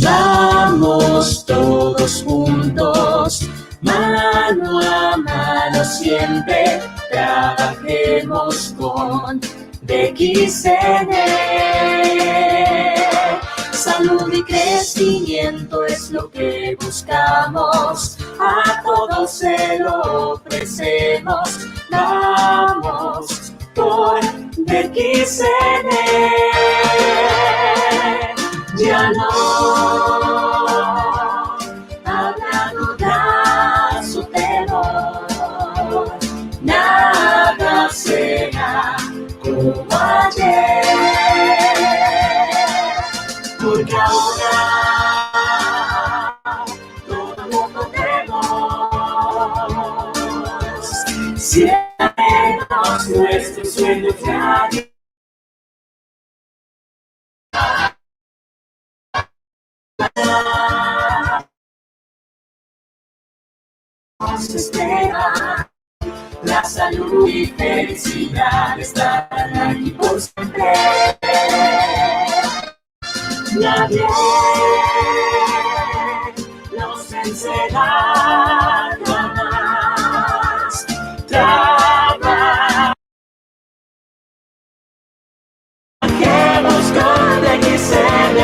Vamos todos juntos, mano a mano siempre, trabajemos con DXN. Salud y crecimiento es lo que buscamos, a todos se lo ofrecemos, vamos por DXN. Ya no habrá dudas o temor, nada será como ayer, porque ahora todo lo podemos, si hacemos nuestros sueños realidad. Nos espera la salud y felicidad, estarán aquí por siempre. Nadie nos vencerá jamás. Trabajemos con DXN.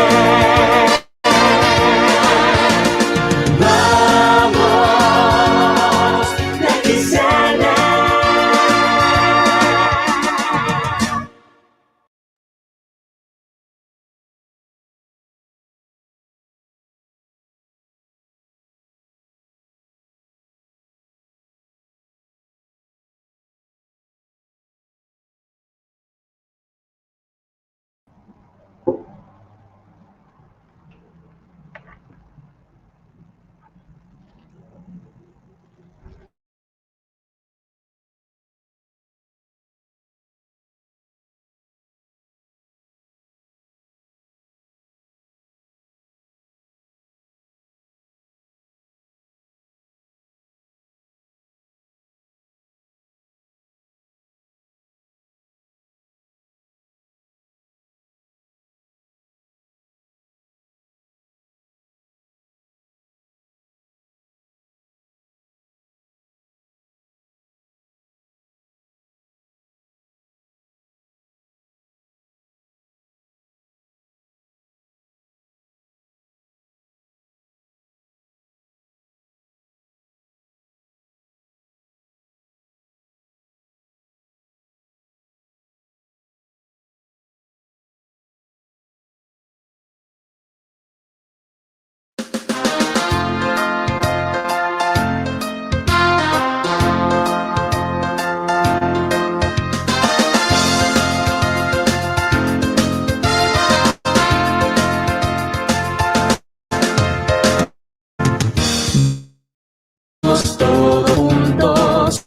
Todos juntos,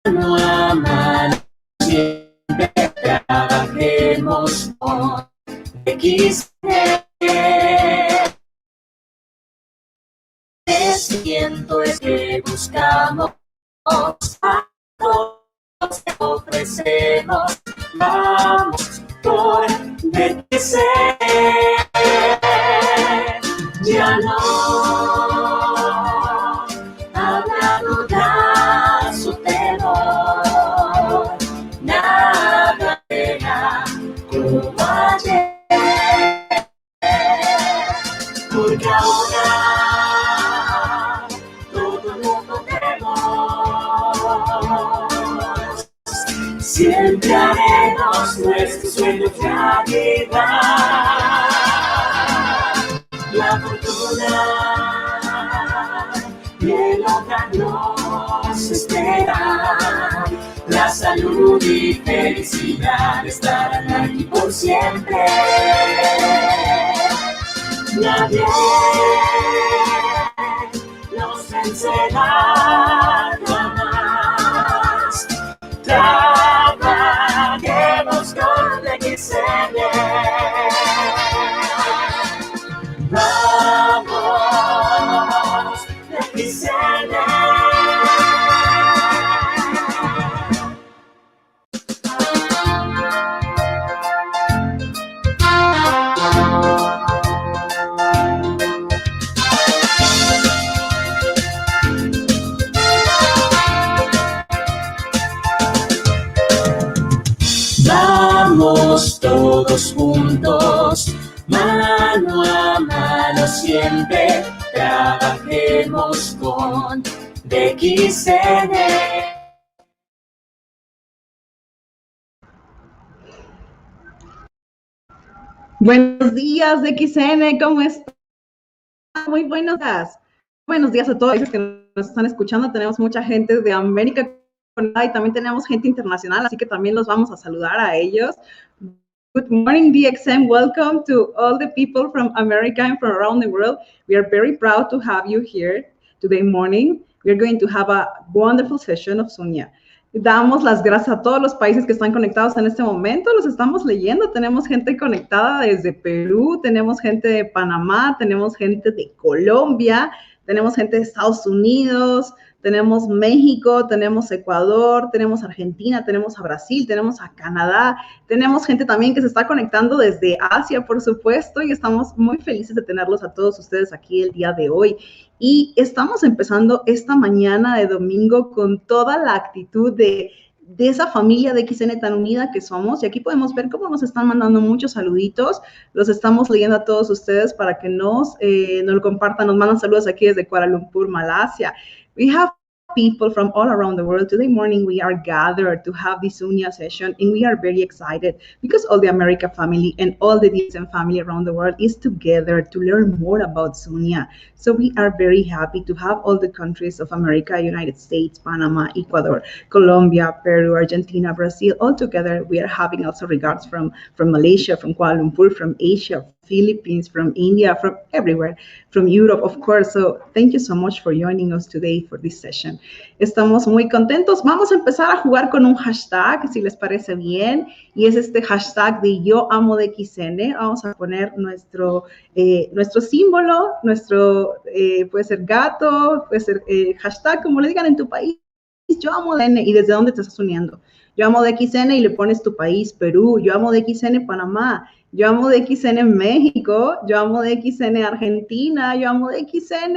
mano a mano, siempre trabajemos con DXN. Crecimiento es que buscamos, a todos te ofrecemos, vamos por DXN. Ya no habrá dudas o temor, nada será como ayer, porque ahora todo lo podemos, siempre haremos nuestros sueños realidad. La fortuna y el hogar nos espera, la salud y felicidad estarán aquí por siempre. Nadie nos vencerá jamás. Trabajemos con DXN. Vamos, DXN. mano a mano siempre trabajemos con DXN. Buenos días, DXN, ¿cómo están? Muy buenos días. Buenos días a todos los que nos están escuchando. Tenemos mucha gente de América y también tenemos gente internacional, así que también los vamos a saludar a ellos. Good morning, DXN. Welcome to all the people from America and from around the world. We are very proud to have you here today morning. We are going to have a wonderful session of Sunya. Damos las gracias a todos los países que están conectados en este momento, los estamos leyendo, tenemos gente conectada desde Perú, tenemos gente de Panamá, tenemos gente de Colombia, tenemos gente de Estados Unidos, tenemos México, tenemos Ecuador, tenemos Argentina, tenemos a Brasil, tenemos a Canadá, tenemos gente también que se está conectando desde Asia, por supuesto, y estamos muy felices de tenerlos a todos ustedes aquí el día de hoy. Y estamos empezando esta mañana de domingo con toda la actitud de esa familia de XN tan unida que somos. Y aquí podemos ver cómo nos están mandando muchos saluditos. Los estamos leyendo a todos ustedes para que nos lo compartan. Nos mandan saludos aquí desde Kuala Lumpur, Malasia. We have people from all around the world. Today morning, we are gathered to have this Sunya session, and we are very excited because all the America family and all the DSM family around the world is together to learn more about Sunya. So we are very happy to have all the countries of America, United States, Panama, Ecuador, Colombia, Peru, Argentina, Brazil, all together. We are having also regards from Malaysia, from Kuala Lumpur, from Asia, Philippines, from India, from everywhere, from Europe, of course. So thank you so much for joining us today for this session. Estamos muy contentos. Vamos a empezar a jugar con un hashtag, si les parece bien, y es este hashtag de Yo Amo DXN. Vamos a poner nuestro símbolo, puede ser gato, puede ser hashtag, como le digan en tu país. Yo amo DXN, y desde dónde te estás uniendo. Yo amo DXN y le pones tu país, Perú. Yo amo DXN, Panamá. Yo amo DXN México, yo amo DXN Argentina, yo amo DXN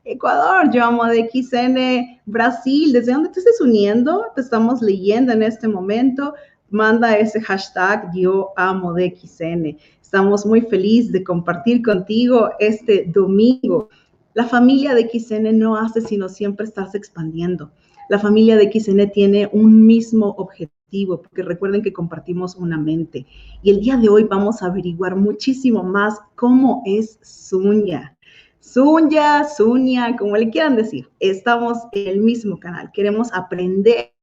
Ecuador, yo amo DXN Brasil. ¿Desde dónde te estés uniendo? Te estamos leyendo en este momento. Manda ese hashtag Yo Amo DXN. Estamos muy felices de compartir contigo este domingo. La familia DXN no hace sino siempre estarse expandiendo. La familia DXN tiene un mismo objetivo, porque recuerden que compartimos una mente. Y el día de hoy vamos a averiguar muchísimo más cómo es Sunya. Sunya, como le quieran decir. Estamos en el mismo canal. Queremos aprender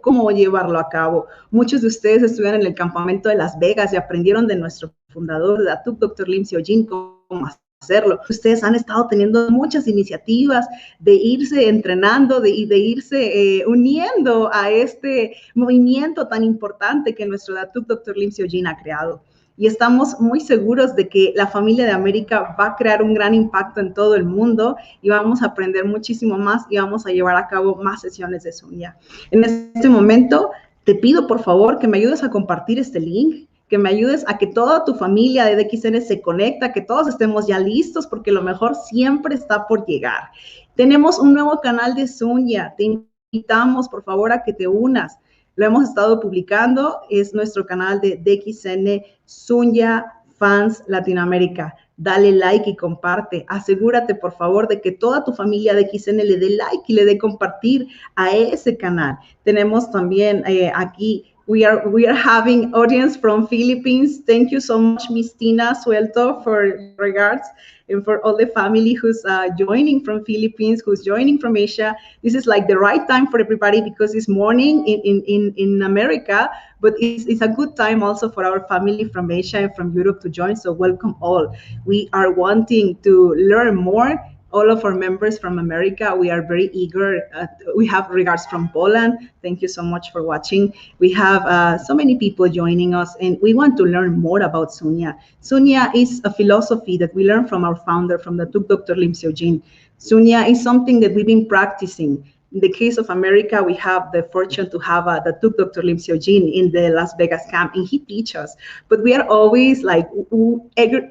cómo llevarlo a cabo. Muchos de ustedes estuvieron en el campamento de Las Vegas y aprendieron de nuestro fundador, de Datuk Dr. Lim Seo-jin, cómo hacerlo. Ustedes han estado teniendo muchas iniciativas de irse entrenando y de irse uniendo a este movimiento tan importante que nuestro Datuk Dr. Lim Seo-jin ha creado. Y estamos muy seguros de que la familia de América va a crear un gran impacto en todo el mundo y vamos a aprender muchísimo más y vamos a llevar a cabo más sesiones de Sunya. En este momento, te pido por favor que me ayudes a compartir este link, que me ayudes a que toda tu familia de DXN se conecta, que todos estemos ya listos, porque lo mejor siempre está por llegar. Tenemos un nuevo canal de Sunya. Te invitamos, por favor, a que te unas. Lo hemos estado publicando. Es nuestro canal de DXN Sunya Fans Latinoamérica. Dale like y comparte. Asegúrate, por favor, de que toda tu familia de XN le dé like y le dé compartir a ese canal. Tenemos también aquí... We are having audience from Philippines. Thank you so much, Miss Tina Suelto, for regards, and for all the family who's joining from Philippines, who's joining from Asia. This is like the right time for everybody because it's morning in America, but it's a good time also for our family from Asia and from Europe to join. So welcome all. We are wanting to learn more. All of our members from America, we are very eager. We have regards from Poland. Thank you so much for watching. We have so many people joining us, and we want to learn more about Sunya. Sunya is a philosophy that we learned from our founder, from the Dr. Lim Seo-jin. Sunya is something that we've been practicing. In the case of America, we have the fortune to have the Dr. Lim Seo-jin in the Las Vegas camp, and he teaches us. But we are always like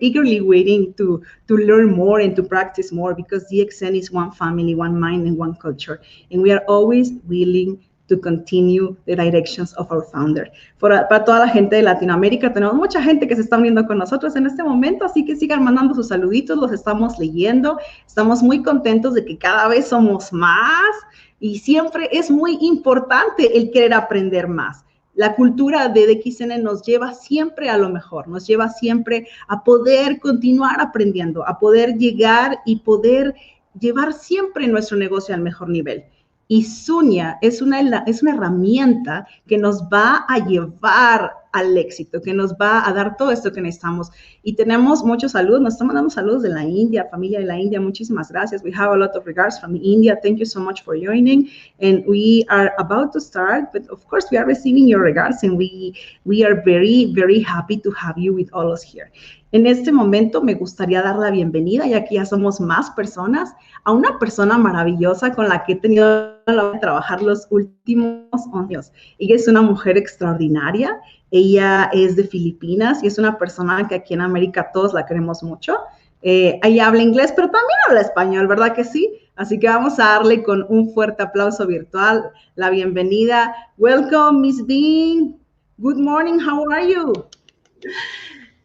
eagerly waiting to learn more and to practice more, because DXN is one family, one mind, and one culture. And we are always willing to continue the directions of our founder. Para toda la gente de Latinoamérica, tenemos mucha gente que se está uniendo con nosotros en este momento, así que sigan mandando sus saluditos, los estamos leyendo. Estamos muy contentos de que cada vez somos más y siempre es muy importante el querer aprender más. La cultura de DXN nos lleva siempre a lo mejor, nos lleva siempre a poder continuar aprendiendo, a poder llegar y poder llevar siempre nuestro negocio al mejor nivel. Y Sunya es una herramienta que nos va a llevar al éxito, que nos va a dar todo esto que necesitamos. Y tenemos muchos saludos, nos están mandando saludos de la India, familia de la India, muchísimas gracias. We have a lot of regards from India. Thank you so much for joining. And we are about to start, but of course we are receiving your regards and we are very, very happy to have you with all us here. En este momento me gustaría dar la bienvenida, ya que ya somos más personas, a una persona maravillosa con la que he tenido la oportunidad de trabajar los últimos años. Ella es una mujer extraordinaria, ella es de Filipinas y es una persona que aquí en América todos la queremos mucho. Ella habla inglés, pero también habla español, ¿verdad que sí? Así que vamos a darle con un fuerte aplauso virtual la bienvenida. Welcome, Miss Bean. Good morning, how are you?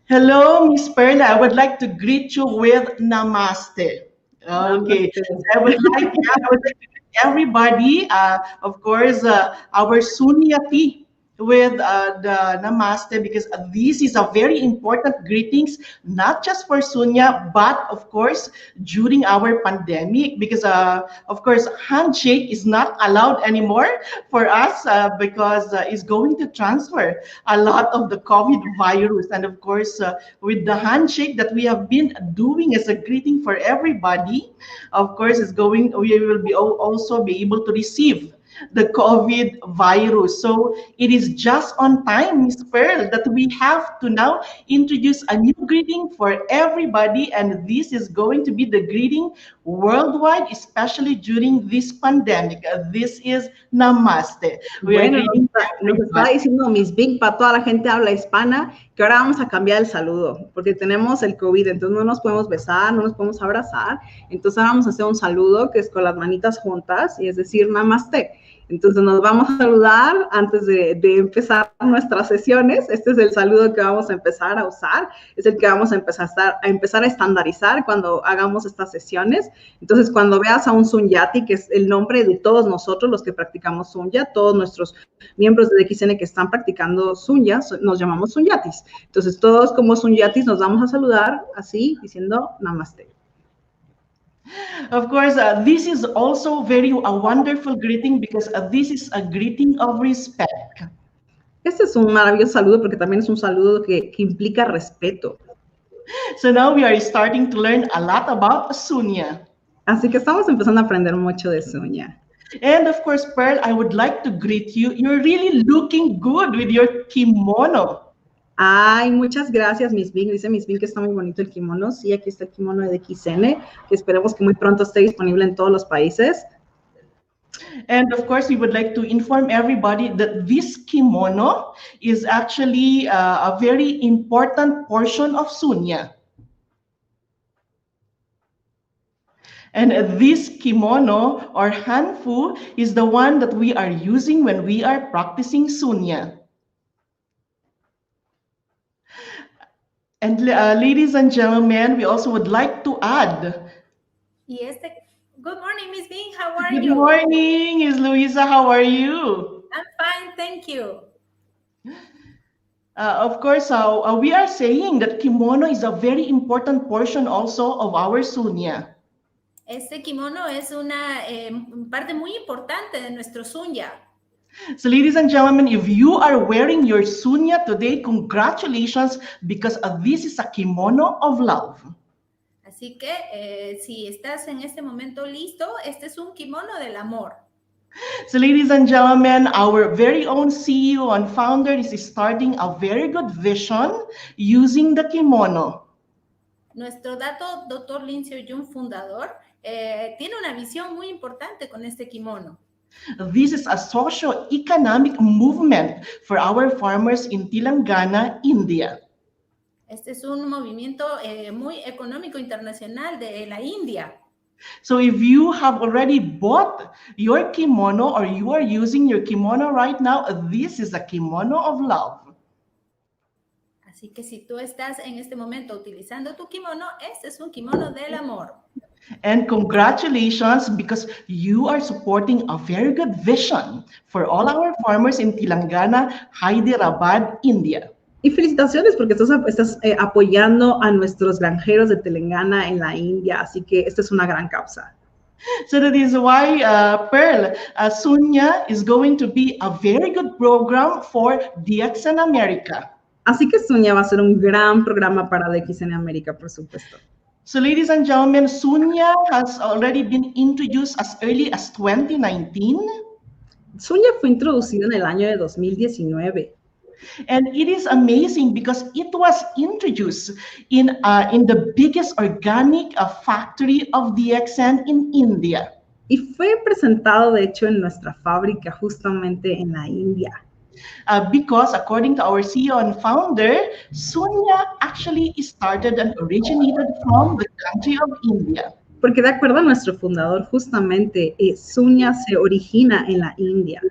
Hello, Miss Perla. I would like to greet you with namaste. Okay. Namaste. I would like to greet everybody, of course, our Sunyati with the namaste, because this is a very important greetings, not just for Sunya, but of course, during our pandemic, because of course, handshake is not allowed anymore for us because it's going to transfer a lot of the COVID virus. And of course, with the handshake that we have been doing as a greeting for everybody, of course, we will be also be able to receive the COVID virus. So it is just on time, Miss Pearl, that we have to now introduce a new greeting for everybody, and this is going to be the greeting worldwide, especially during this pandemic. This is Namaste. Bueno, nos está diciendo Miss Big para toda la gente habla hispana que ahora vamos a cambiar el saludo porque tenemos el COVID, entonces no nos podemos besar, no nos podemos abrazar, entonces ahora vamos a hacer un saludo que es con las manitas juntas y es decir Namaste. Entonces nos vamos a saludar antes de empezar nuestras sesiones. Este es el saludo que vamos a empezar a usar, es el que vamos a empezar a estandarizar cuando hagamos estas sesiones. Entonces cuando veas a un Sunyati, que es el nombre de todos nosotros los que practicamos Sunya, todos nuestros miembros de DXN que están practicando Sunya, nos llamamos Sunyatis. Entonces todos como Sunyatis nos vamos a saludar así diciendo Namaste. Of course, this is also a wonderful greeting because this is a greeting of respect. Este es un maravilloso saludo porque también es un saludo que implica respeto. So now we are starting to learn a lot about Sunya. Así que estamos empezando a aprender mucho de Sunya. And of course, Pearl, I would like to greet you. You're really looking good with your kimono. Ay, muchas gracias, Miss Bing. Dice Miss Bing que está muy bonito el kimono. Sí, aquí está el kimono de DXN, que esperemos que muy pronto esté disponible en todos los países. And of course, we would like to inform everybody that this kimono is actually a very important portion of Sunya. And this kimono or hanfu is the one that we are using when we are practicing Sunya. And ladies and gentlemen, we also would like to add. Yes, good morning, Miss Bing. How are Good you? Good morning, Miss Luisa. How are you? I'm fine, thank you. Of course, we are saying that kimono is a very important portion also of our Sunya. Este kimono es una parte muy importante de nuestro Sunya. So ladies and gentlemen, if you are wearing your Sunya today, congratulations, because this is a kimono of love. Así que si estás en este momento listo, este es un kimono del amor. So ladies and gentlemen, our very own CEO and founder is starting a very good vision using the kimono. Nuestro Dr. Lindsay Jung, fundador, tiene una visión muy importante con este kimono. This is a socio-economic movement for our farmers in Telangana, India. Este es un movimiento muy económico internacional de la India. So if you have already bought your kimono or you are using your kimono right now, this is a kimono of love. Así que si tú estás en este momento utilizando tu kimono, este es un kimono del amor. And congratulations, because you are supporting a very good vision for all our farmers in Telangana, Hyderabad, India. Y felicitaciones porque estás apoyando a nuestros granjeros de Telangana en la India, así que esta es una gran causa. So that is why, Pearl, Sunya is going to be a very good program for DX in America. Así que Sunya va a ser un gran programa para DX en América, por supuesto. So ladies and gentlemen, Sunya has already been introduced as early as 2019. Sunya fue introducido en el año de 2019. And it is amazing because it was introduced in the biggest organic factory of DXN in India. Y fue presentado, de hecho, en nuestra fábrica justamente en la India. Because according to our CEO and founder, Sunya actually started and originated from the country of India. Porque de acuerdo a nuestro fundador, justamente, Sunya se origina en la India.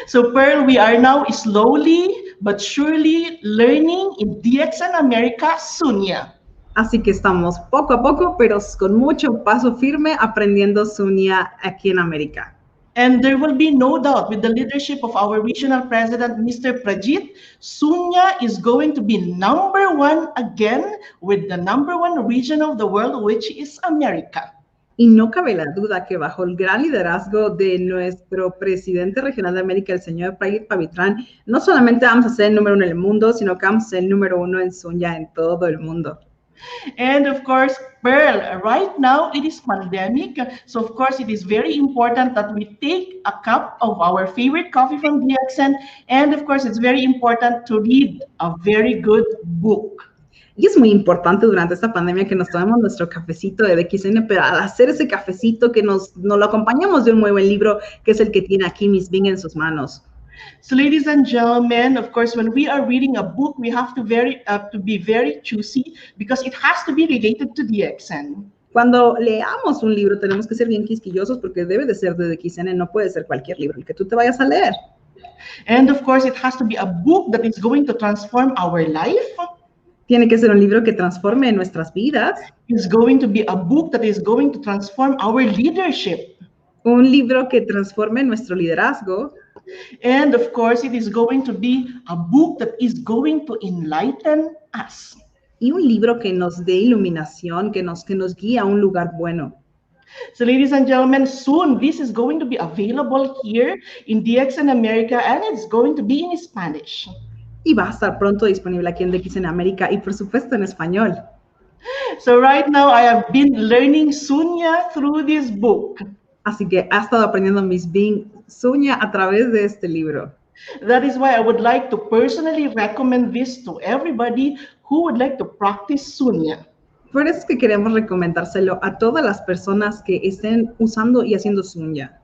So Pearl, we are now slowly but surely learning in DXN America Sunya. Así que estamos poco a poco, pero con mucho paso firme, aprendiendo Sunya aquí en América. And there will be no doubt, with the leadership of our regional president, Mr. Prajit, Sunya is going to be #1 again with the #1 region of the world, which is America. Y no cabe la duda que bajo el gran liderazgo de nuestro presidente regional de América, el señor Prajit Pavitran, no solamente vamos a ser el #1 en el mundo, sino que vamos a ser el #1 en Sunya en todo el mundo. And of course, Pearl, right now it is pandemic. So of course, it is very important that we take a cup of our favorite coffee from DXN. And of course, it's very important to read a very good book. Y es muy importante durante esta pandemia que nos tomemos nuestro cafecito de DXN, pero al hacer ese cafecito que nos lo acompañamos de un muy buen libro, que es el que tiene aquí Miss Bing en sus manos. So ladies and gentlemen, of course, when we are reading a book, we have to be very choosy because it has to be related to DXN. Cuando leamos un libro tenemos que ser bien quisquillosos porque debe de ser de DXN, no puede ser cualquier libro el que tú te vayas a leer. And of course, it has to be a book that is going to transform our life. Tiene que ser un libro que transforme nuestras vidas. It's going to be a book that is going to transform our leadership. Un libro que transforme nuestro liderazgo. And of course, it is going to be a book that is going to enlighten us. Y un libro que nos dé iluminación, que nos guíe a un lugar bueno. So ladies and gentlemen, soon this is going to be available here in DXN America, and it's going to be in Spanish. Y va a estar pronto disponible aquí en DXN América y por supuesto en español. So right now I have been learning Sunya through this book. Así que ha estado aprendiendo Miss Bing Sunya a través de este libro. That is why I would like to personally recommend this to everybody who would like to practice Sunya. Por eso es que queremos recomendárselo a todas las personas que estén usando y haciendo Sunya.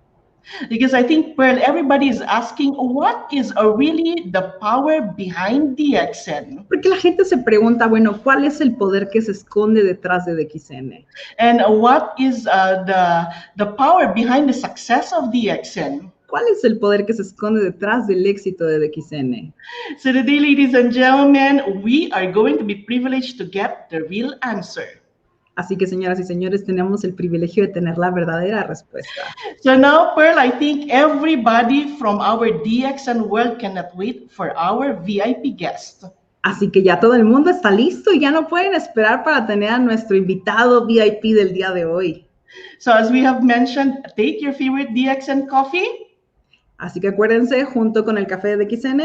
Because I think, Pearl, everybody is asking, what is really the power behind DXN? Porque la gente se pregunta, bueno, ¿cuál es el poder que se esconde detrás de DXN? And what is the power behind the success of DXN? ¿Cuál es el poder que se esconde detrás del éxito de DXN? So today, ladies and gentlemen, we are going to be privileged to get the real answer. Así que, señoras y señores, tenemos el privilegio de tener la verdadera respuesta. So now, Pearl, I think everybody from our DXN world cannot wait for our VIP guest. Así que ya todo el mundo está listo y ya no pueden esperar para tener a nuestro invitado VIP del día de hoy. So as we have mentioned, take your favorite DXN coffee. Así que acuérdense, junto con el café de DXN,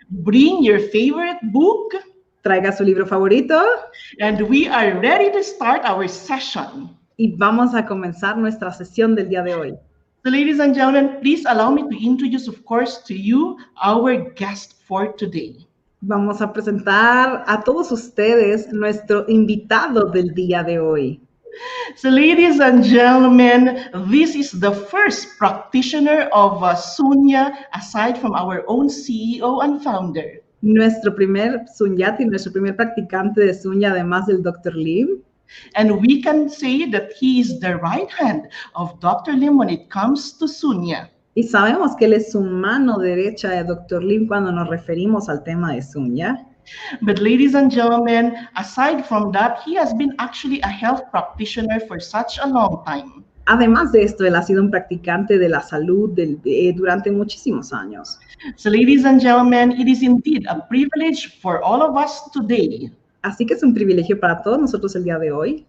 bring your favorite book. Traiga su libro favorito. And we are ready to start our session. Y vamos a comenzar nuestra sesión del día de hoy. So ladies and gentlemen, please allow me to introduce, of course, to you our guest for today. Vamos a presentar a todos ustedes nuestro invitado del día de hoy. So ladies and gentlemen, this is the first practitioner of Sunya aside from our own CEO and founder. Nuestro primer Sunyati, nuestro primer practicante de Sunya, además del Dr. Lim. And we can say that he is the right hand of Dr. Lim when it comes to Sunya. Y sabemos que él es su mano derecha de Dr. Lim cuando nos referimos al tema de Sunya. But ladies and gentlemen, aside from that, he has been actually a health practitioner for such a long time. Además de esto, él ha sido un practicante de la salud durante muchísimos años. So ladies and gentlemen, it is indeed a privilege for all of us today. Así que es un privilegio para todos nosotros el día de hoy.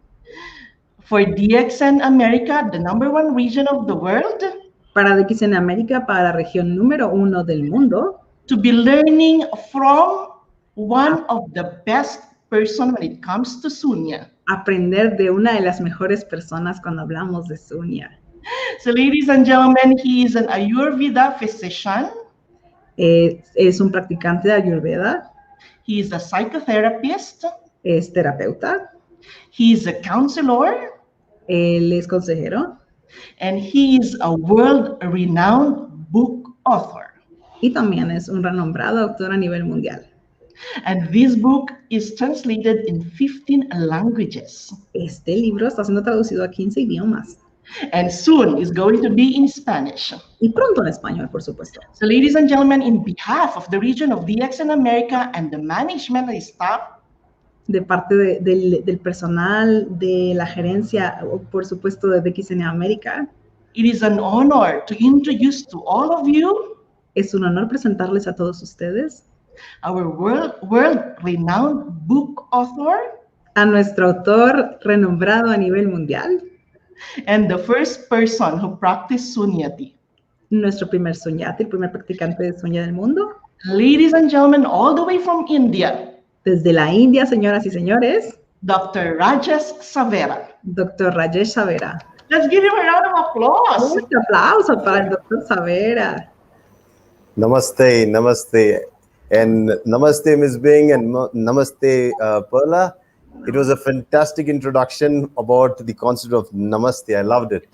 For DXN America, the #1 region of the world, Para DXN América, para la región número 1 del mundo, to be learning from one of the best person when it comes to Sunya. aprender de una de las mejores personas cuando hablamos de Sunya. So ladies and gentlemen, he is an Ayurveda physician. Es un practicante de Ayurveda, He is a psychotherapist. es terapeuta, He is a counselor. él es consejero And he is a world-renowned book author. y también es un renombrado autor a nivel mundial. And this book is translated in 15 languages. Este libro está siendo traducido a 15 idiomas And soon is going to be in Spanish. y pronto en español, por supuesto. So ladies and gentlemen, in behalf of the region of DXN America and the management and staff, De parte del personal, de la gerencia, o por supuesto de DXN América, it is an honor to introduce to all of you es un honor presentarles a todos ustedes our world-renowned book author a nuestro autor renombrado a nivel mundial, and the first person who practiced Sunyati. nuestro primer sunyati, el primer practicante de sunya del mundo, Ladies and gentlemen, all the way from India, desde la India, señoras y señores, Dr. Rajesh Savera. Dr. Rajesh Savera. Let's give him a round of applause. Un aplauso para el Dr. Savera. Namaste, namaste. And namaste, Ms. Bing, and namaste, Perla. It was a fantastic introduction about the concept of namaste. I loved it.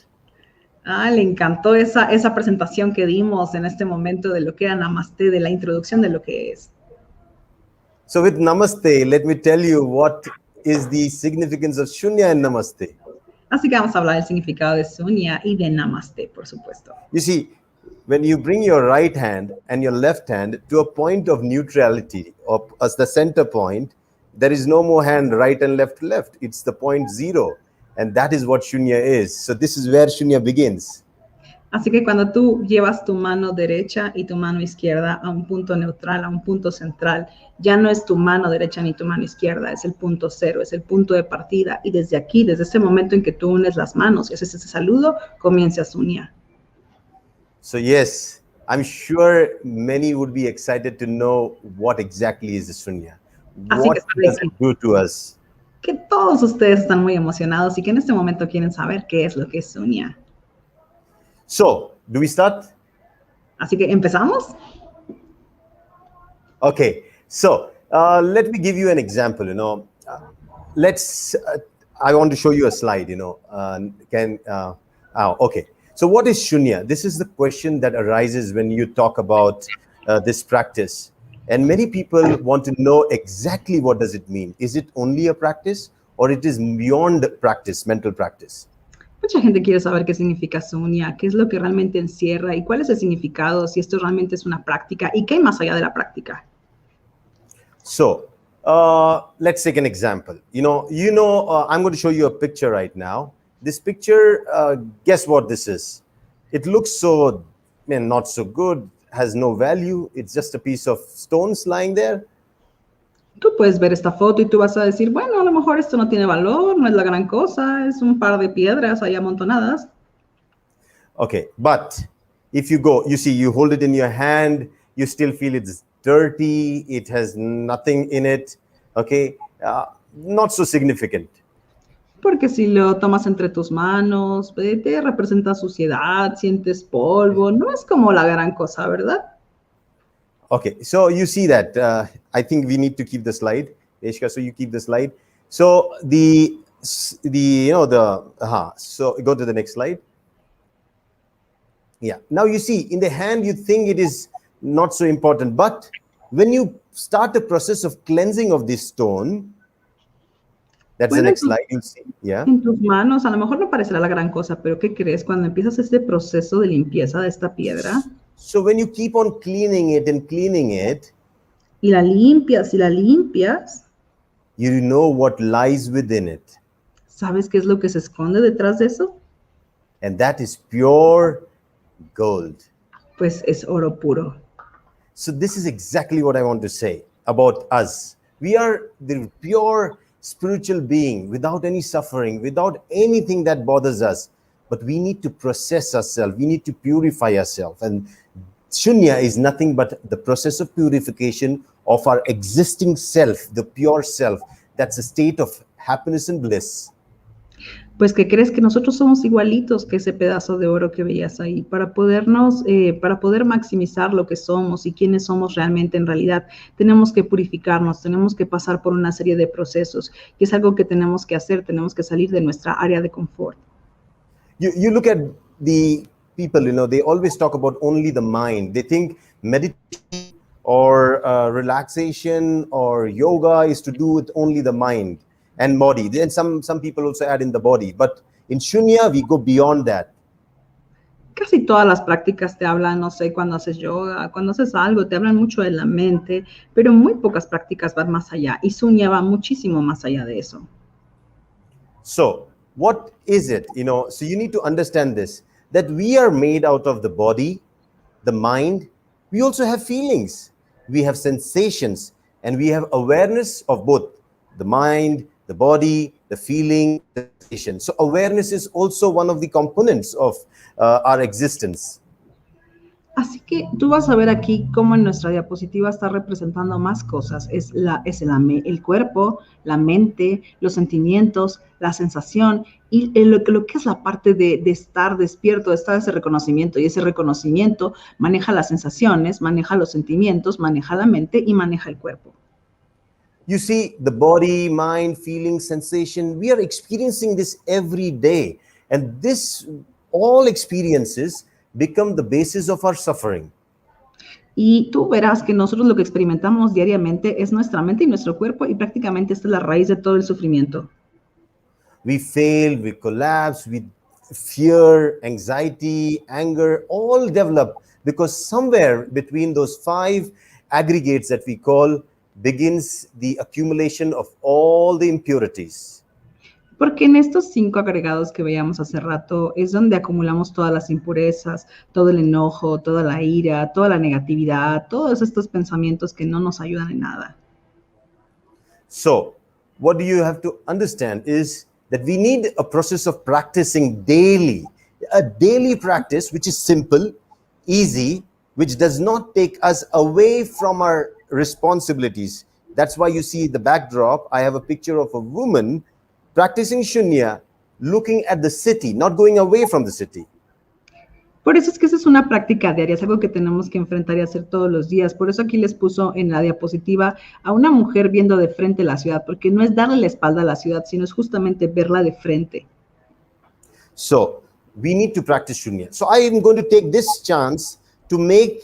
Le encantó esa presentación que dimos en este momento de lo que era Namaste, de la introducción de lo que es. So with namaste, let me tell you what is the significance of Shunya and namaste. Así que vamos a hablar del significado de Sunya y de Namaste, por supuesto. You see, when you bring your right hand and your left hand to a point of neutrality, or as the center point, there is no more hand right and left to left. It's the point zero. And that is what Shunya is. So this is where Shunya begins. Así que cuando tú llevas tu mano derecha y tu mano izquierda a un punto neutral, a un punto central, ya no es tu mano derecha ni tu mano izquierda, es el punto cero, es el punto de partida. Y desde aquí, desde ese momento en que tú unes las manos y haces ese saludo, comienza Sunya. So yes, I'm sure many would be excited to know what exactly is the Shunya. Así What que does it do to us? que todos ustedes están muy emocionados y que en este momento quieren saber qué es lo que es Sunya. So, do we start? Así que empezamos. Okay, so let me give you an example. I want to show you a slide. Okay. So what is Shunya? This is the question that arises when you talk about this practice. And many people want to know exactly what does it mean. Is it only a practice or it is beyond practice, mental practice? Mucha gente quiere saber qué significa Sunya, qué es lo que realmente encierra y cuál es el significado, si esto realmente es una práctica y qué hay más allá de la práctica. So let's take an example. I'm going to show you a picture right now. This picture, guess what this is? It looks so, not so good, has no value. It's just a piece of stones lying there. Tú puedes ver esta foto y tú vas a decir, bueno, a lo mejor esto no tiene valor, no es la gran cosa, es un par de piedras ahí amontonadas. Okay, but if you go, you hold it in your hand, you still feel it's dirty, it has nothing in it, okay? Not so significant. Porque si lo tomas entre tus manos, te representa suciedad, sientes polvo, no es como la gran cosa, ¿verdad? Okay, so you see that. I think we need to keep the slide, Eshka. So you keep the slide. So so go to the next slide. Yeah. Now you see in the hand, you think it is not so important, but when you start the process of cleansing of this stone, That's the Bueno, next slide you'll see. Yeah. en tus manos, a lo mejor no parecerá la gran cosa, pero ¿qué crees? Cuando empiezas este proceso de limpieza de esta piedra So when you keep on cleaning it and cleaning it, y la limpias, you know what lies within it. ¿sabes qué es lo que se esconde detrás de eso? And that is pure gold. Pues es oro puro. So this is exactly what I want to say about us. We are the pure spiritual being without any suffering, without anything that bothers us. But we need to process ourselves. We need to purify ourselves. And Shunya is nothing but the process of purification of our existing self, the pure self. That's a state of happiness and bliss. Pues que crees que nosotros somos igualitos que ese pedazo de oro que veías ahí, para poder maximizar lo que somos y quiénes somos realmente en realidad, tenemos que purificarnos, tenemos que pasar por una serie de procesos, y es algo que tenemos que hacer, tenemos que salir de nuestra área de confort. You look at the people, they always talk about only the mind. They think meditation or relaxation or yoga is to do with only the mind and body. Then some people also add in the body. But in Shunya, we go beyond that. Casi todas las prácticas te hablan, no sé, cuando haces yoga, cuando haces algo, te hablan mucho de la mente, pero muy pocas prácticas van más allá. Y Sunya va muchísimo más allá de eso. So, what is it? So you need to understand this, that we are made out of the body, the mind. We also have feelings. We have sensations, and we have awareness of both the mind, the body, the feeling, the sensation. So awareness is also one of the components of our existence. Así que tú vas a ver aquí cómo en nuestra diapositiva está representando más cosas. Es el cuerpo, la mente, los sentimientos, la sensación y lo que es la parte de estar despierto, de estar ese reconocimiento. Y ese reconocimiento maneja las sensaciones, maneja los sentimientos, maneja la mente y maneja el cuerpo. You see, the body, mind, feeling, sensation, we are experiencing this every day. And this, all experiences become the basis of our suffering. Y tú verás que nosotros lo que experimentamos diariamente es nuestra mente y nuestro cuerpo, y prácticamente esta es la raíz de todo el sufrimiento. We fail, we collapse, we fear, anxiety, anger, all develop because somewhere between those 5 aggregates that we call begins the accumulation of all the impurities. Porque en estos 5 agregados que veíamos hace rato es donde acumulamos todas las impurezas, todo el enojo, toda la ira, toda la negatividad, todos estos pensamientos que no nos ayudan en nada. So, what do you have to understand is that we need a process of practicing daily, a daily practice which is simple, easy, which does not take us away from our responsibilities. That's why you see the backdrop, I have a picture of a woman practicing Shunya, looking at the city, not going away from the city. Por eso es que esa es una práctica diaria, es algo que tenemos que enfrentar y hacer todos los días. Por eso aquí les puso en la diapositiva a una mujer viendo de frente la ciudad, porque no es darle la espalda a la ciudad, sino es justamente verla de frente. So, we need to practice Shunya. So, I am going to take this chance to make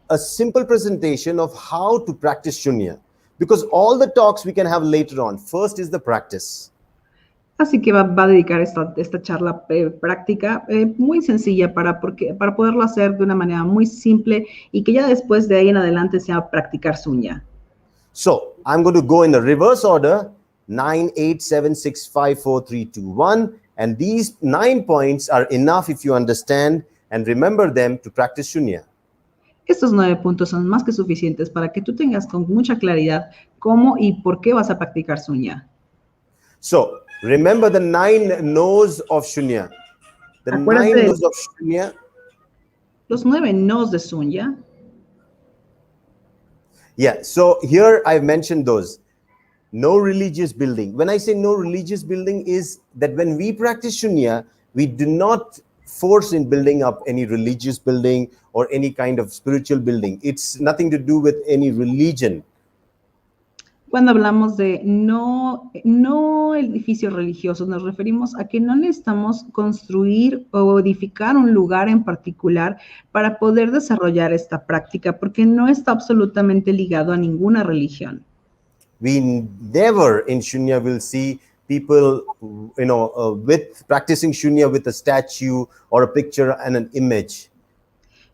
a simple presentation of how to practice Shunya. Because all the talks we can have later on. First is the practice. Así que va a dedicar esta charla práctica muy sencilla para poderlo hacer de una manera muy simple y que ya después de ahí en adelante sea practicar Sunya. So, I'm going to go in the reverse order, 9, 8, 7, 6, 5, 4, 3, 2, 1. And these 9 points are enough if you understand and remember them to practice Shunya. Estos 9 puntos son más que suficientes para que tú tengas con mucha claridad cómo y por qué vas a practicar Sunya. So, remember the 9 no's of Shunya. The 9 no's of Shunya. Los 9 no's de Sunya. Yeah, so here I've mentioned those. No religious building. When I say no religious building is that when we practice Shunya, we do not force in building up any religious building or any kind of spiritual building. It's nothing to do with any religion. Cuando hablamos de no edificios religiosos, nos referimos a que no necesitamos construir o edificar un lugar en particular para poder desarrollar esta práctica, porque no está absolutamente ligado a ninguna religión. We never in Shunya will see people, with practicing Shunya with a statue or a picture and an image.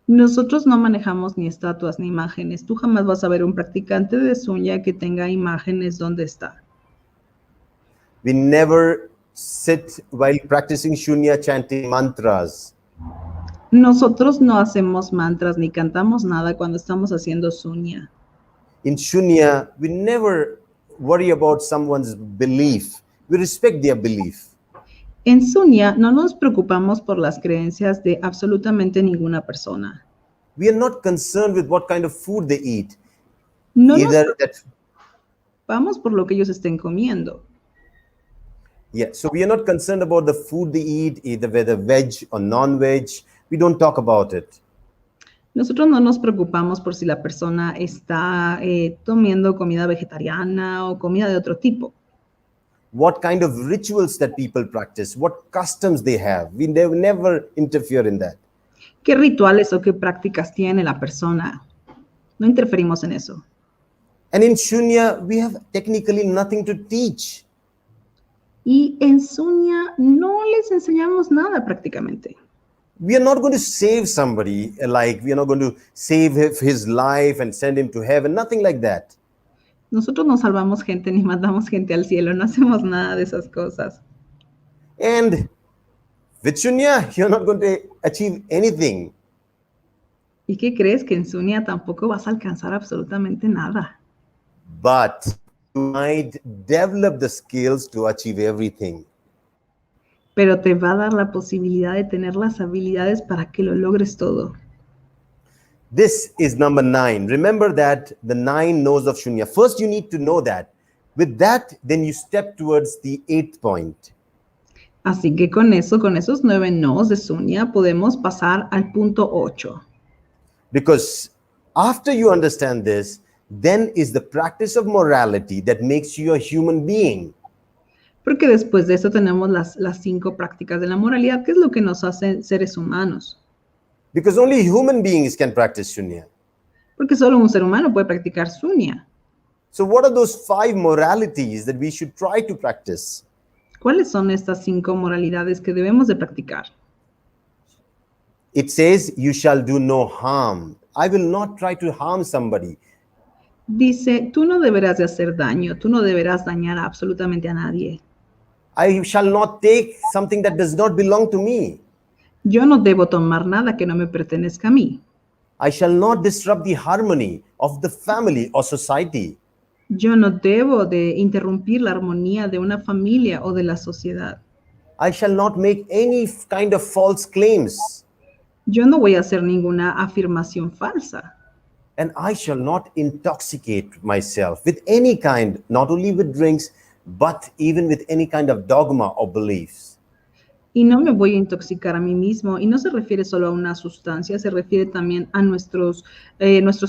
Nosotros no manejamos ni estatuas ni imágenes. Tú jamás vas a ver un practicante de Sunya que tenga imágenes donde está. We never sit while practicing Shunya chanting mantras. Nosotros no hacemos mantras ni cantamos nada cuando estamos haciendo Sunya. In Shunya, we never worry about someone's belief. We respect their belief. En Sunya no nos preocupamos por las creencias de absolutamente ninguna persona. We are not concerned with what kind of food they eat. No nos Either that, preocupamos por lo que ellos estén comiendo. so we are not concerned about the food they eat, either whether veg or non-veg. We don't talk about it. Nosotros no nos preocupamos por si la persona está comiendo comida vegetariana o comida de otro tipo. What kind of rituals that people practice, what customs they have. We never interfere in that. ¿Qué rituales o qué prácticas tiene la persona? No interferimos en eso. And in Shunya, we have technically nothing to teach. Y en Sunya no les enseñamos nada prácticamente. We are not going to save somebody, like we are not going to save his life and send him to heaven, nothing like that. Nosotros no salvamos gente ni mandamos gente al cielo, no hacemos nada de esas cosas. And with Shunya, you're not going to achieve anything. ¿Y qué crees? Que en Sunya tampoco vas a alcanzar absolutamente nada. But you might develop the skills to achieve everything. Pero te va a dar la posibilidad de tener las habilidades para que lo logres todo. This is number 9. Remember that the 9 no's of Shunya. First, you need to know that. With that, then you step towards the 8th point. Así que con esos 9 no's de Sunya, podemos pasar al punto 8. Because after you understand this, then is the practice of morality that makes you a human being. Porque después de eso tenemos las 5 prácticas de la moralidad, que es lo que nos hace seres humanos. Because only human beings can practice Shunya. Porque solo un ser humano puede practicar Sunya. So what are those 5 moralities that we should try to practice? ¿Cuáles son estas 5 moralidades que debemos de practicar? It says, you shall do no harm. I will not try to harm somebody. Dice, tú no deberás de hacer daño, tú no deberás dañar absolutamente a nadie. I shall not take something that does not belong to me. Yo no debo tomar nada que no me pertenezca a mí. I shall not disrupt the harmony of the family or society. Yo no debo de interrumpir la armonía de una familia o de la sociedad. I shall not make any kind of false claims. Yo no voy a hacer ninguna afirmación falsa. And I shall not intoxicate myself with any kind, not only with drinks, but even with any kind of dogma or beliefs. Y no me voy a intoxicar a mí mismo. Y no se refiere solo a una sustancia, se refiere también a nuestros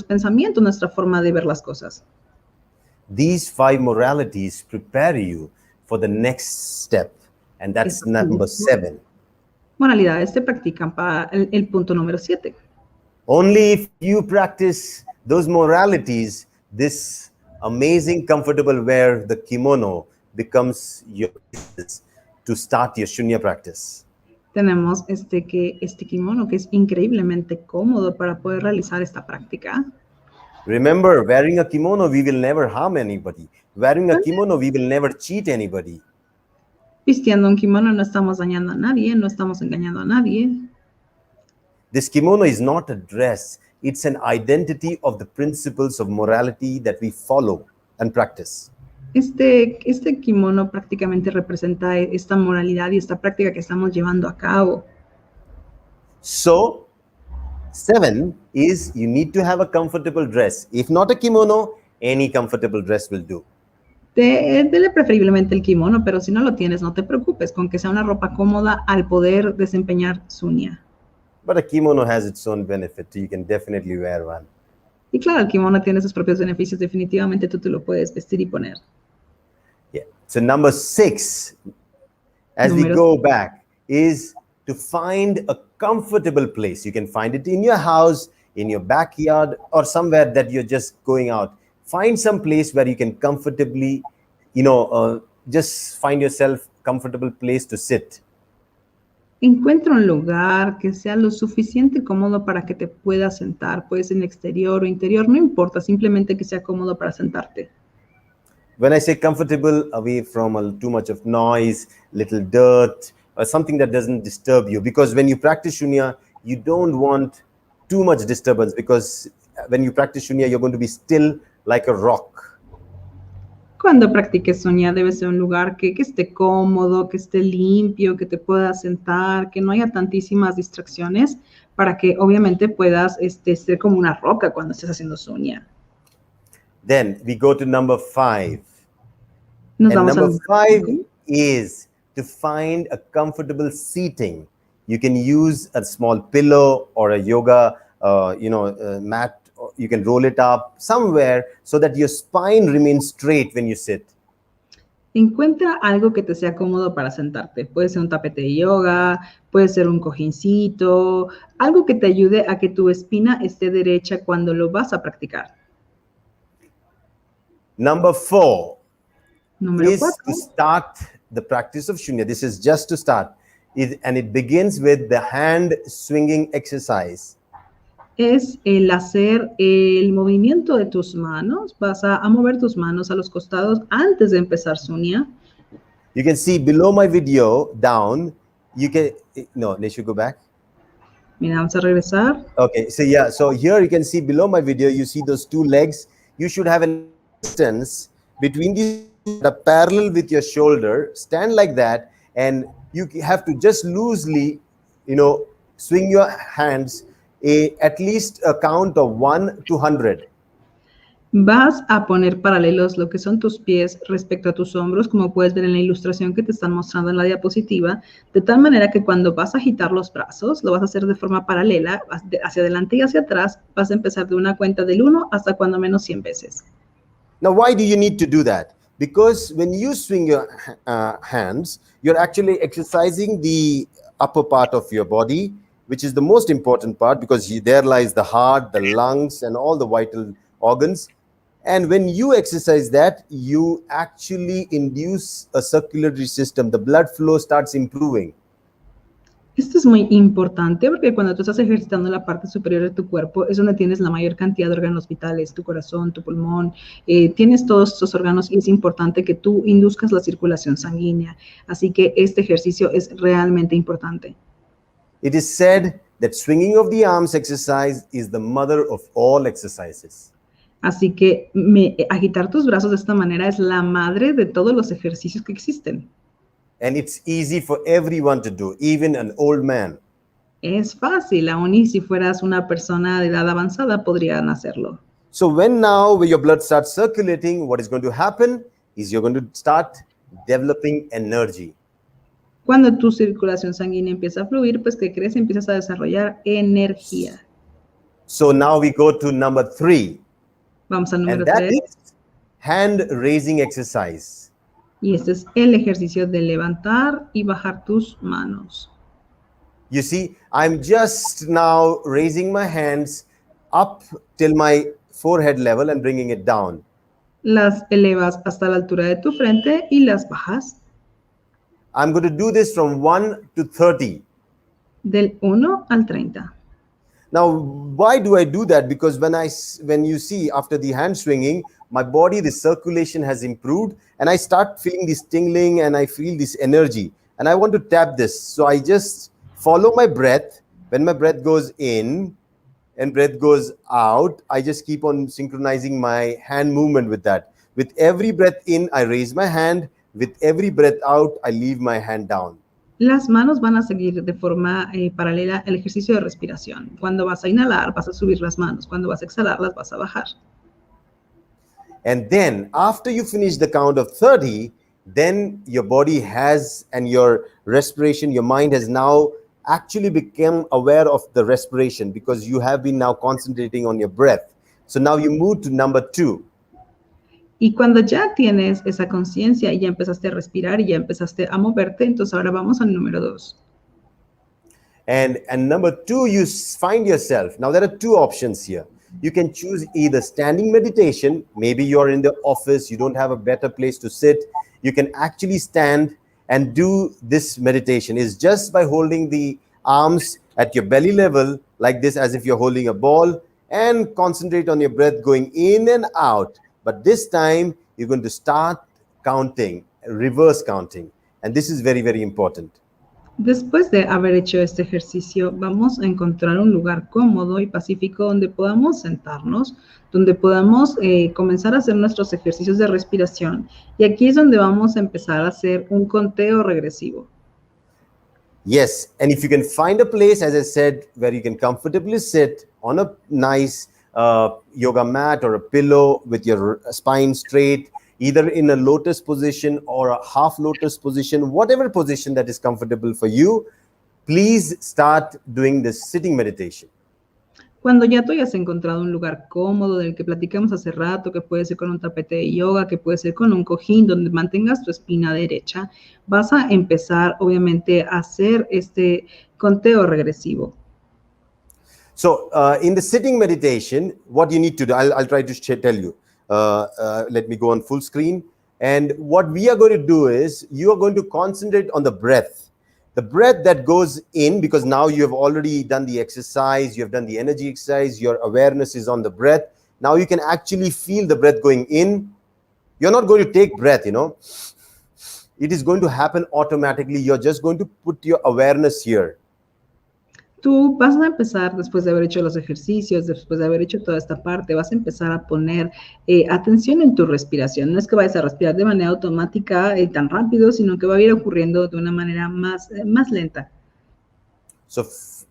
pensamientos, nuestra forma de ver las cosas. These 5 moralities prepare you for the next step, and that's number 7. Moralidades se practican para el punto número 7. Only if you practice those moralities, this amazing, comfortable wear, the kimono, becomes your basis to start your Shunya practice. Tenemos este kimono que es increíblemente cómodo para poder realizar esta práctica. Remember, wearing a kimono, we will never harm anybody. Wearing a kimono, we will never cheat anybody. Vistiendo un kimono no estamos dañando a nadie, no estamos engañando a nadie. This kimono is not a dress. It's an identity of the principles of morality that we follow and practice. Este kimono prácticamente representa esta moralidad y esta práctica que estamos llevando a cabo. So, 7 is you need to have a comfortable dress. If not a kimono, any comfortable dress will do. Dele preferiblemente el kimono, pero si no lo tienes, no te preocupes, con que sea una ropa cómoda al poder desempeñar Sunya. But a kimono has its own benefit. You can definitely wear one. Y claro, el kimono tiene sus propios beneficios. Definitivamente tú te lo puedes vestir y poner. Yeah. So number 6, as we go back, is to find a comfortable place. You can find it in your house, in your backyard, or somewhere that you're just going out. Find some place where you can comfortably, just find yourself comfortable place to sit. Encuentra un lugar que sea lo suficiente cómodo para que te puedas sentar. Puede ser en exterior o interior, no importa, simplemente que sea cómodo para sentarte. When I say comfortable, away from too much of noise, little dirt, or something that doesn't disturb you. Because when you practice Shunya, you don't want too much disturbance, because when you practice Shunya, you're going to be still like a rock. Cuando practiques Sunya, debe ser un lugar que esté cómodo, que esté limpio, que te puedas sentar, que no haya tantísimas distracciones, para que obviamente puedas ser como una roca cuando estés haciendo Sunya. Then we go to number 5. Nos And vamos number al 5 is to find a comfortable seating. You can use a small pillow or a yoga mat. You can roll it up somewhere so that your spine remains straight when you sit. Encuentra algo que te sea cómodo para sentarte. Puede ser un tapete de yoga, puede ser un cojincito, algo que te ayude a que tu espina esté derecha cuando lo vas a practicar. Number 4 Número is 4. to start the practice of Shunya. This is just to start. And it begins with the hand swinging exercise. Es el hacer el movimiento de tus manos. Vas a mover tus manos a los costados antes de empezar Sunya. You can see below my video down, you can, no, they should go back. Mira, vamos a regresar. Okay, so yeah, so here you can see below my video, you see those two legs. You should have a distance between these that are parallel with your shoulder. Stand like that, and you have to just loosely, swing your hands at least a count of 1 to 100. Vas a poner paralelos lo que son tus pies respecto a tus hombros, como puedes ver en la ilustración que te están mostrando en la diapositiva, de tal manera que cuando vas a agitar los brazos, lo vas a hacer de forma paralela, hacia adelante y hacia atrás, vas a empezar de una cuenta del 1 hasta cuando menos 100 veces. Now, why do you need to do that? Because when you swing your hands, you're actually exercising the upper part of your body, which is the most important part, because there lies the heart, the lungs, and all the vital organs. And when you exercise that, you actually induce a circulatory system. The blood flow starts improving. Esto es muy importante porque cuando tú estás ejercitando la parte superior de tu cuerpo es donde tienes la mayor cantidad de órganos vitales, tu corazón, tu pulmón, tienes todos estos órganos y es importante que tú induzcas la circulación sanguínea. Así que este ejercicio es realmente importante. It is said that swinging of the arms exercise is the mother of all exercises. Así que agitar tus brazos de esta manera es la madre de todos los ejercicios que existen. And it's easy for everyone to do, even an old man. Es fácil, aún y si fueras una persona de edad avanzada podrían hacerlo. So when your blood starts circulating, what is going to happen is you're going to start developing energy. Cuando tu circulación sanguínea empieza a fluir, pues ¿qué crees? Empiezas a desarrollar energía. So now we go to number 3. Vamos al número And that 3. is hand raising exercise. Y este es el ejercicio de levantar y bajar tus manos. You see, I'm just now raising my hands up till my forehead level and bringing it down. Las elevas hasta la altura de tu frente y las bajas. I'm going to do this from 1 to 30. Del 1 al 30. Now, why do I do that? Because when you see after the hand swinging, my body, the circulation has improved and I start feeling this tingling and I feel this energy and I want to tap this. So I just follow my breath. When my breath goes in and breath goes out, I just keep on synchronizing my hand movement with that. With every breath in, I raise my hand. With every breath out, I leave my hand down. Las manos van a seguir de forma paralela el ejercicio de respiración. Cuando vas a inhalar, vas a subir las manos. Cuando vas a exhalar, las vas a bajar. And then after you finish the count of 30, then your body has, and your respiration, your mind has now actually become aware of the respiration because you have been now concentrating on your breath. So now you move to number 2. Y cuando ya tienes esa conciencia y ya empezaste a respirar y ya empezaste a moverte, entonces ahora vamos al número 2. And number 2, you find yourself. Now there are 2 options here. You can choose either standing meditation. Maybe you're in the office, you don't have a better place to sit. you can actually stand and do this meditation. Is just by holding the arms at your belly level like this, as if you're holding a ball, and concentrate on your breath going in and out. But this time you're going to start counting, reverse counting, and this is very, very important. Después de haber hecho este ejercicio, vamos a encontrar un lugar cómodo y pacífico donde podamos sentarnos, donde podamos comenzar a hacer nuestros ejercicios de respiración. Y aquí es donde vamos a empezar a hacer un conteo regresivo. Yes, and if you can find a place, as I said, where you can comfortably sit on a nice yoga mat or a pillow with your spine straight, either in a lotus position or a half lotus position, whatever position that is comfortable for you, please start doing this sitting meditation. Cuando ya tú hayas encontrado un lugar cómodo del que platicamos hace rato, que puede ser con un tapete de yoga, que puede ser con un cojín donde mantengas tu espina derecha, vas a empezar obviamente a hacer este conteo regresivo. So in the sitting meditation, what you need to do, I'll try to tell you. Let me go on full screen. And what we are going to do is, you are going to concentrate on the breath. The breath that goes in, because now you have already done the exercise, you have done the energy exercise, your awareness is on the breath. Now you can actually feel the breath going in. You're not going to take breath, It is going to happen automatically. You're just going to put your awareness here. Tú vas a empezar, después de haber hecho los ejercicios, después de haber hecho toda esta parte, vas a empezar a poner atención en tu respiración. No es que vayas a respirar de manera automática tan rápido, sino que va a ir ocurriendo de una manera más lenta. So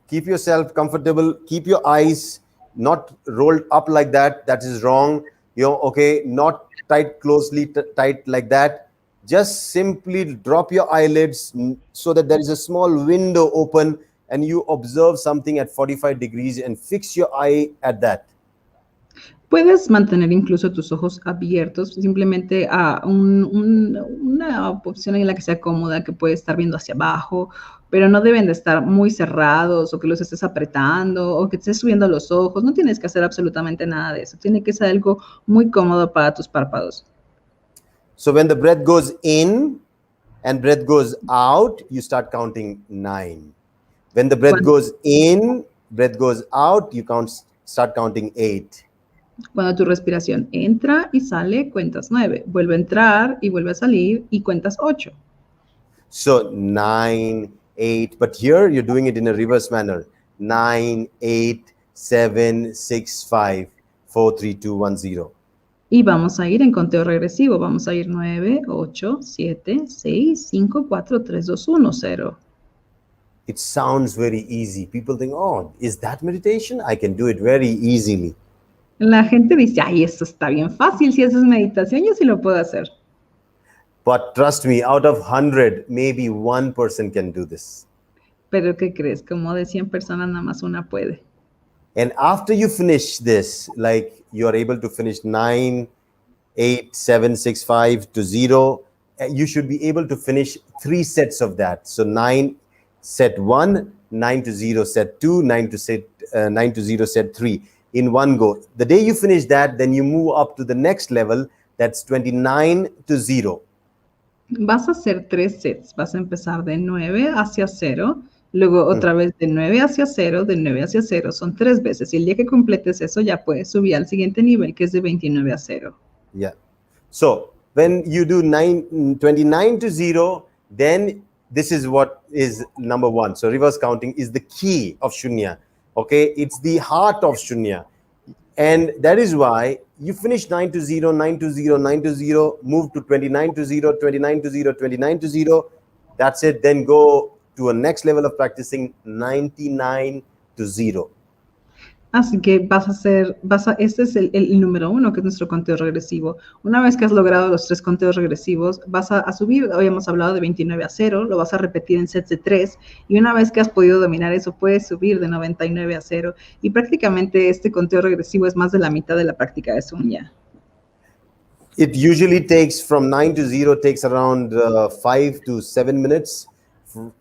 keep yourself comfortable. Keep your eyes not rolled up like that. That is wrong. Not tight, closely tight like that. Just simply drop your eyelids so that there is a small window open, and you observe something at 45 degrees and fix your eye at that. Puedes mantener incluso tus ojos abiertos, simplemente a una posición en la que sea cómoda, que puede estar viendo hacia abajo, pero no deben de estar muy cerrados o que los estés apretando o que estés subiendo los ojos. No tienes que hacer absolutamente nada de eso. Tiene que ser algo muy cómodo para tus párpados. So when the breath goes in and breath goes out, you start counting 9. When the breath goes in, breath goes out, you start counting 8. Cuando tu respiración entra y sale, cuentas 9. Vuelve a entrar y vuelve a salir y cuentas 8. So 9, 8, but here you're doing it in a reverse manner. 9, 8, 7, 6, 5, 4, 3, 2, 1, 0. Y vamos a ir en conteo regresivo. Vamos a ir 9, 8, 7, 6, 5, 4, 3, 2, 1, 0. It sounds very easy. People think, oh, is that meditation? I can do it very easily. La gente dice, ay, esto está bien fácil. Si eso es meditación, yo sí lo puedo hacer. But trust me, out of 100, maybe one person can do this. Pero ¿qué crees? Como de 100 personas, nada más una puede. And after you finish this, like you are able to finish 9, 8, 7, 6, 5 to 0, you should be able to finish 3 sets of that. So 9, set 1, 9 to 0, set 2, 9 to 0, set 3 in one go. The day you finish that, then you move up to the next level, that's 29 to 0. Vas a hacer 3 sets. Vas a empezar de 9 hacia 0, luego otra vez de 9 hacia 0, de 9 hacia 0. Son 3 veces. Y el día que completes eso, ya puedes subir al siguiente nivel, que es de 29 a 0. Yeah. So when you do 29 to 0, then this is what is number 1. So reverse counting is the key of Shunya. Okay, it's the heart of Shunya. And that is why you finish 9 to 0, 9 to 0, 9 to 0, move to 29 to 0, 29 to 0, 29 to 0. That's it. Then go to a next level of practicing 99 to 0. Así que este es el número 1, que es nuestro conteo regresivo. Una vez que has logrado los 3 conteos regresivos, vas a subir, hoy hemos hablado de 29 a 0, lo vas a repetir en sets de 3, y una vez que has podido dominar eso, puedes subir de 99 a 0, y prácticamente este conteo regresivo es más de la mitad de la práctica de Sunya. It usually takes from 9 to 0, takes around 5 to 7 minutes.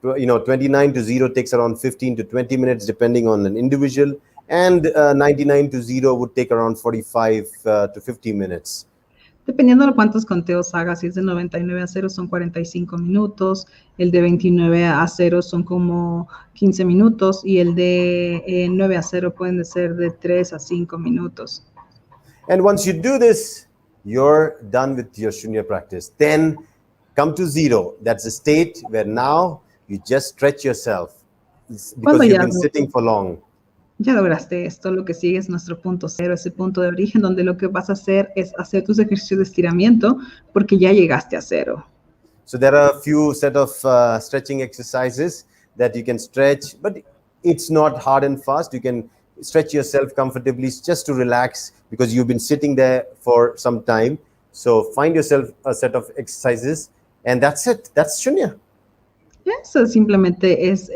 29 to 0 takes around 15 to 20 minutes, depending on an individual. And 99 to 0 would take around 45 to 50 minutes. Dependiendo de cuántos conteos hagas, si es de 99 a 0 son 45 minutos, el de 29 a 0 son como 15 minutos y el de 9 a 0 pueden ser de 3 a 5 minutos. And once you do this, you're done with your Shunya practice. Then come to 0. That's the state where now you just stretch yourself because Cuando you've ya been sitting for long. Ya lograste esto, lo que sigue es nuestro punto 0, ese punto de origen donde lo que vas a hacer es hacer tus ejercicios de estiramiento porque ya llegaste a 0. So there are a few set of stretching exercises that you can stretch, but it's not hard and fast. You can stretch yourself comfortably just to relax because you've been sitting there for some time. So find yourself a set of exercises and that's it. That's Shunya. Eso simplemente es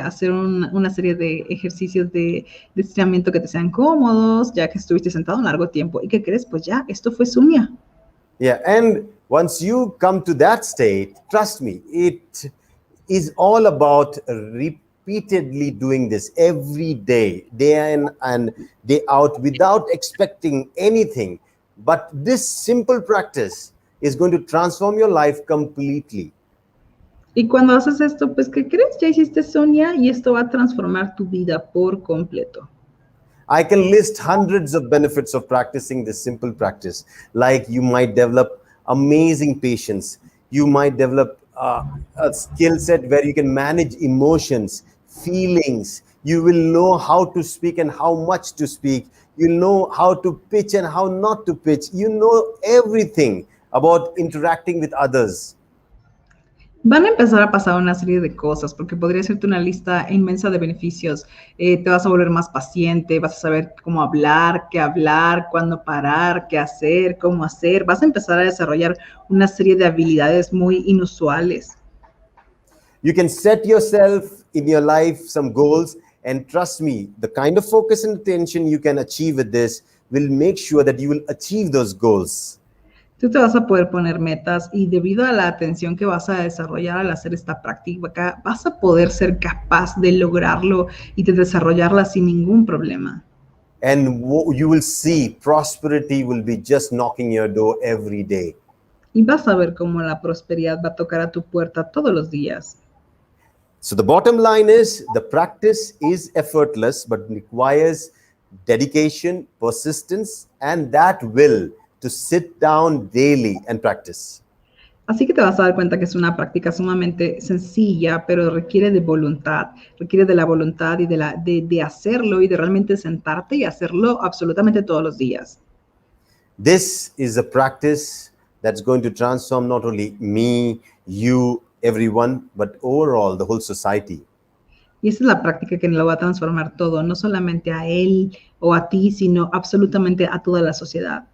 hacer una serie de ejercicios de estiramiento que te sean cómodos, ya que estuviste sentado un largo tiempo. ¿Y qué crees? Pues ya, esto fue Sunya. Yeah, and once you come to that state, trust me, it is all about repeatedly doing this every day, day in and day out, without expecting anything. But this simple practice is going to transform your life completely. Y cuando haces esto, pues, ¿qué crees? Ya hiciste Sunya y esto va a transformar tu vida por completo. I can list hundreds of benefits of practicing this simple practice. Like you might develop amazing patience. You might develop a skill set where you can manage emotions, feelings. You will know how to speak and how much to speak. You know how to pitch and how not to pitch. You know everything about interacting with others. Van a empezar a pasar una serie de cosas, porque podría hacerte una lista inmensa de beneficios. Te vas a volver más paciente, vas a saber cómo hablar, cuándo parar, qué hacer, cómo hacer. Vas a empezar a desarrollar una serie de habilidades muy inusuales. You can set yourself in your life some goals, and trust me, the kind of focus and attention you can achieve with this will make sure that you will achieve those goals. Tú te vas a poder poner metas y debido a la atención que vas a desarrollar al hacer esta práctica, vas a poder ser capaz de lograrlo y de desarrollarla sin ningún problema. And you will see prosperity will be just knocking your door every day. Y vas a ver cómo la prosperidad va a tocar a tu puerta todos los días. So the bottom line is the practice is effortless but requires dedication, persistence, and that will to sit down daily and practice. Así que te vas a dar cuenta que es una práctica sumamente sencilla, pero requiere de voluntad, requiere de la voluntad y de hacerlo y de realmente sentarte y hacerlo absolutamente todos los días. This is a practice that's going to transform not only me, you, everyone, but overall the whole society. Y esa es la práctica que lo va a transformar todo, no solamente a él o a ti, sino absolutamente a toda la sociedad.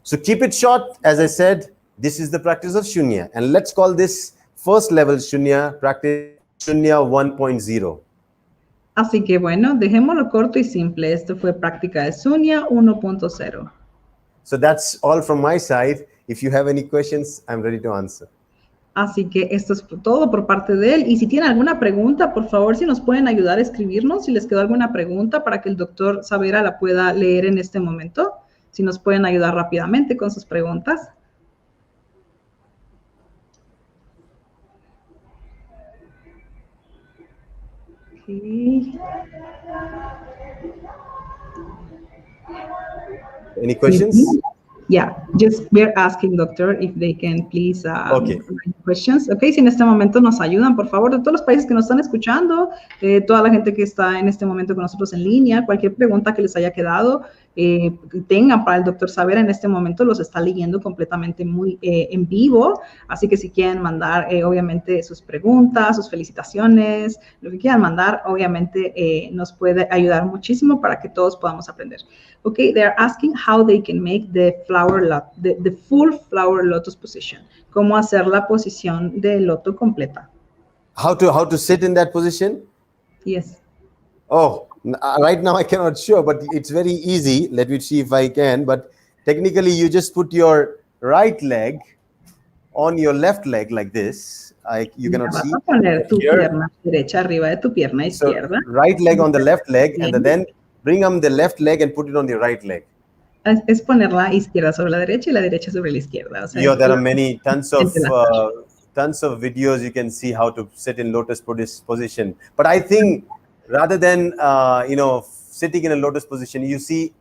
So keep it short. As I said, this is the practice of Shunya. And let's call this first level Shunya practice Shunya 1.0. Así que bueno, dejémoslo corto y simple. Esto fue práctica de Sunya 1.0. So that's all from my side. If you have any questions, I'm ready to answer. Así que esto es todo por parte de él. Y si tienen alguna pregunta, por favor, si nos pueden ayudar a escribirnos, si les quedó alguna pregunta para que el doctor Savera la pueda leer en este momento. Si nos pueden ayudar rápidamente con sus preguntas. Okay. Any questions? Yeah, just we're asking, doctor, if they can please Okay. questions. Okay, si en este momento nos ayudan, por favor, de todos los países que nos están escuchando, toda la gente que está en este momento con nosotros en línea, cualquier pregunta que les haya quedado, tengan para el doctor Savera en este momento, los está leyendo completamente muy en vivo, así que si quieren mandar, obviamente, sus preguntas, sus felicitaciones, lo que quieran mandar, obviamente, nos puede ayudar muchísimo para que todos podamos aprender. Okay, they're asking how they can make the full flower lotus position. Cómo hacer la posición de loto completa. How to sit in that position? Yes. Oh, right now I cannot show, but it's very easy. Let me see if I can. But technically, you just put your right leg on your left leg like this. You cannot see. Vas a poner tu pierna derecha arriba de tu pierna izquierda. So, right leg on the left leg, and then bring on the left leg and put it on the right leg. es poner la izquierda sobre la derecha y la derecha sobre la izquierda. O sea, Yeah, there are many tons of entrelazar. videos you can see how to sit in lotus position. But I think rather than sitting in a lotus position, you see,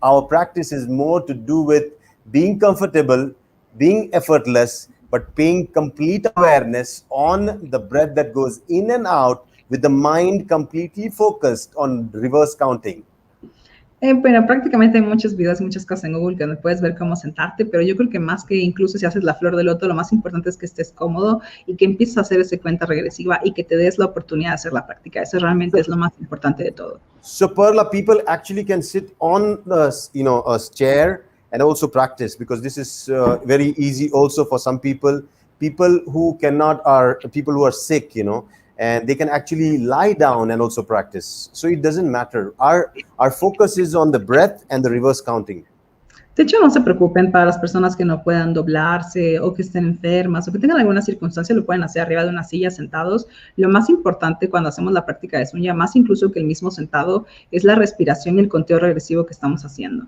our practice is more to do with being comfortable, being effortless, but paying complete awareness on the breath that goes in and out, with the mind completely focused on reverse counting. Bueno, prácticamente hay muchos videos, muchas cosas en Google que donde puedes ver cómo sentarte, pero yo creo que más que incluso si haces la flor de loto, lo más importante es que estés cómodo y que empieces a hacer esa cuenta regresiva y que te des la oportunidad de hacer la práctica. Eso realmente es lo más importante de todo. So Perla, people actually can sit on a chair and also practice, because this is very easy also for some people who cannot, are people who are sick, and they can actually lie down and also practice. So it doesn't matter. Our focus is on the breath and the reverse counting. De hecho, no se preocupen para las personas que no puedan doblarse o que estén enfermas o que tengan alguna circunstancia, lo pueden hacer arriba de una silla sentados. Lo más importante cuando hacemos la práctica de Sunya, más incluso que el mismo sentado, es la respiración y el conteo regresivo que estamos haciendo.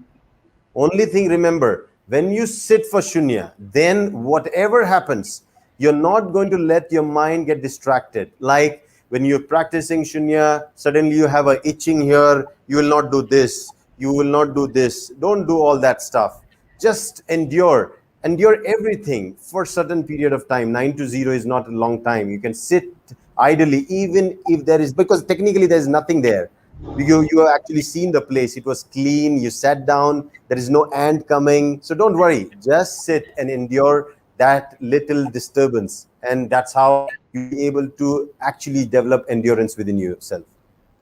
Only thing, remember, when you sit for Shunya, then whatever happens, you're not going to let your mind get distracted. Like when you're practicing Shunya, suddenly you have an itching here, you will not do this, you will not do this. Don't do all that stuff. Just endure everything for a certain period of time. 9 to 0 is not a long time. You can sit idly, even if there is, because technically there's nothing there. You have actually seen the place. It was clean. You sat down. There is no ant coming. So don't worry. Just sit and endure that little disturbance. And that's how you'll be able to actually develop endurance within yourself.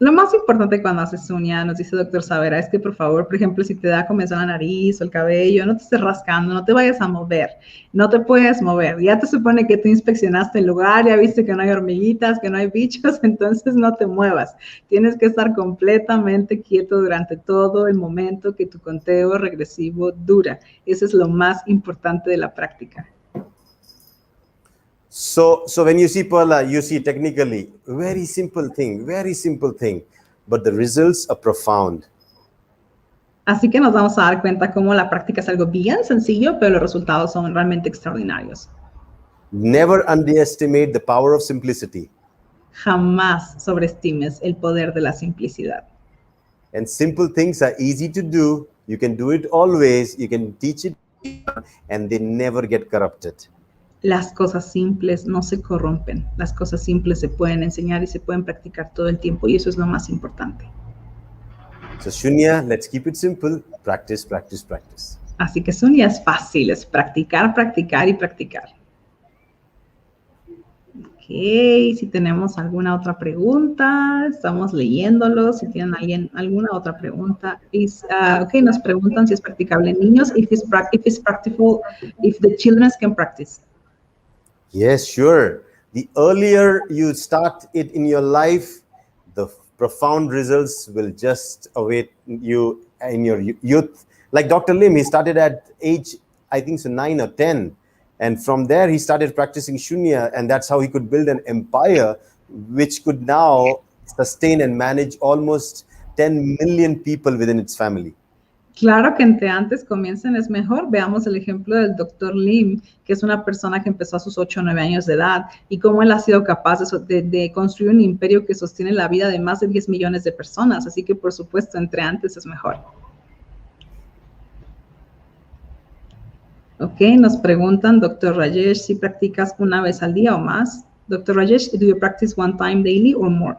Lo más importante cuando haces uña, nos dice doctor Savera, es que por favor, por ejemplo, si te da comezón la nariz o el cabello, no te estés rascando, no te vayas a mover, no te puedes mover. Ya te supone que tú inspeccionaste el lugar, ya viste que no hay hormiguitas, que no hay bichos, entonces no te muevas. Tienes que estar completamente quieto durante todo el momento que tu conteo regresivo dura. Eso es lo más importante de la práctica. So when you see Perla, you see technically very simple thing, but the results are profound. Así que nos vamos a dar cuenta cómo la práctica es algo bien sencillo, pero los resultados son realmente extraordinarios. Never underestimate the power of simplicity. Jamás sobreestimes el poder de la simplicidad. And simple things are easy to do. You can do it always. You can teach it, and they never get corrupted. Las cosas simples no se corrompen. Las cosas simples se pueden enseñar y se pueden practicar todo el tiempo, y eso es lo más importante. So Shunya, let's keep it simple. Practice, practice, practice. Así que Sunya es fácil, es practicar, practicar y practicar. Ok, si tenemos alguna otra pregunta, estamos leyéndolo. Si tienen alguna otra pregunta. Ok, nos preguntan si es practicable en niños, if it's practical, if the children can practice. Yes, sure. The earlier you start it in your life, the profound results will just await you in your youth. Like Dr. Lim, he started at age, I think so 9 or 10. And from there, he started practicing Shunya, and that's how he could build an empire, which could now sustain and manage almost 10 million people within its family. Claro que entre antes comiencen es mejor. Veamos el ejemplo del Dr. Lim, que es una persona que empezó a sus 8 o 9 años de edad, y cómo él ha sido capaz de construir un imperio que sostiene la vida de más de 10 millones de personas. Así que, por supuesto, entre antes es mejor. Ok, nos preguntan, Dr. Rajesh, si practicas una vez al día o más. Dr. Rajesh, do you practice one time daily or more?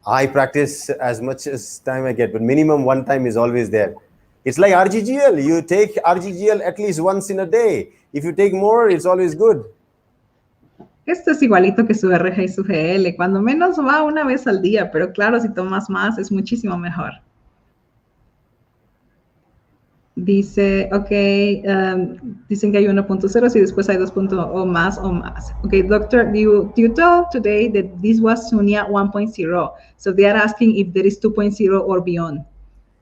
I practice as much as time I get, but minimum one time is always there. It's like RGGL. You take RGGL at least once in a day. If you take more, it's always good. Esto es igualito que su RH y su GL. Cuando menos va una vez al día, pero claro, si tomas más es muchísimo mejor. Dice, ok, dicen que hay 1.0 y después hay 2. O más. Ok, doctor, you told today that this was Sunya 1.0. So they are asking if there is 2.0 or beyond.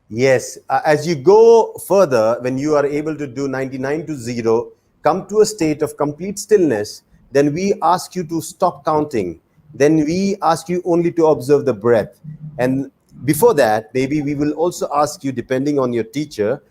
Yes, as you go further, when you are able to do 99 to 0, come to a state of complete stillness, then we ask you to stop counting. Then we ask you only to observe the breath. And before that, maybe we will also ask you, depending on your teacher,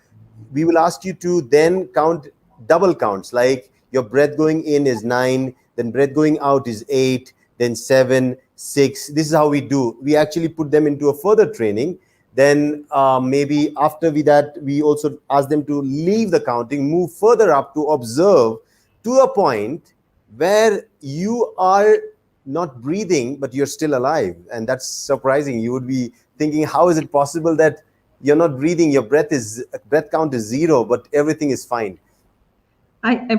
we will ask you to then count double counts, like your breath going in is 9, then breath going out is 8, then 7, 6. This is how we do. We actually put them into a further training. Then maybe after we also ask them to leave the counting, move further up to observe to a point where you are not breathing, but you're still alive. And that's surprising. You would be thinking, how is it possible that you're not breathing? Your breath count is 0, but everything is fine.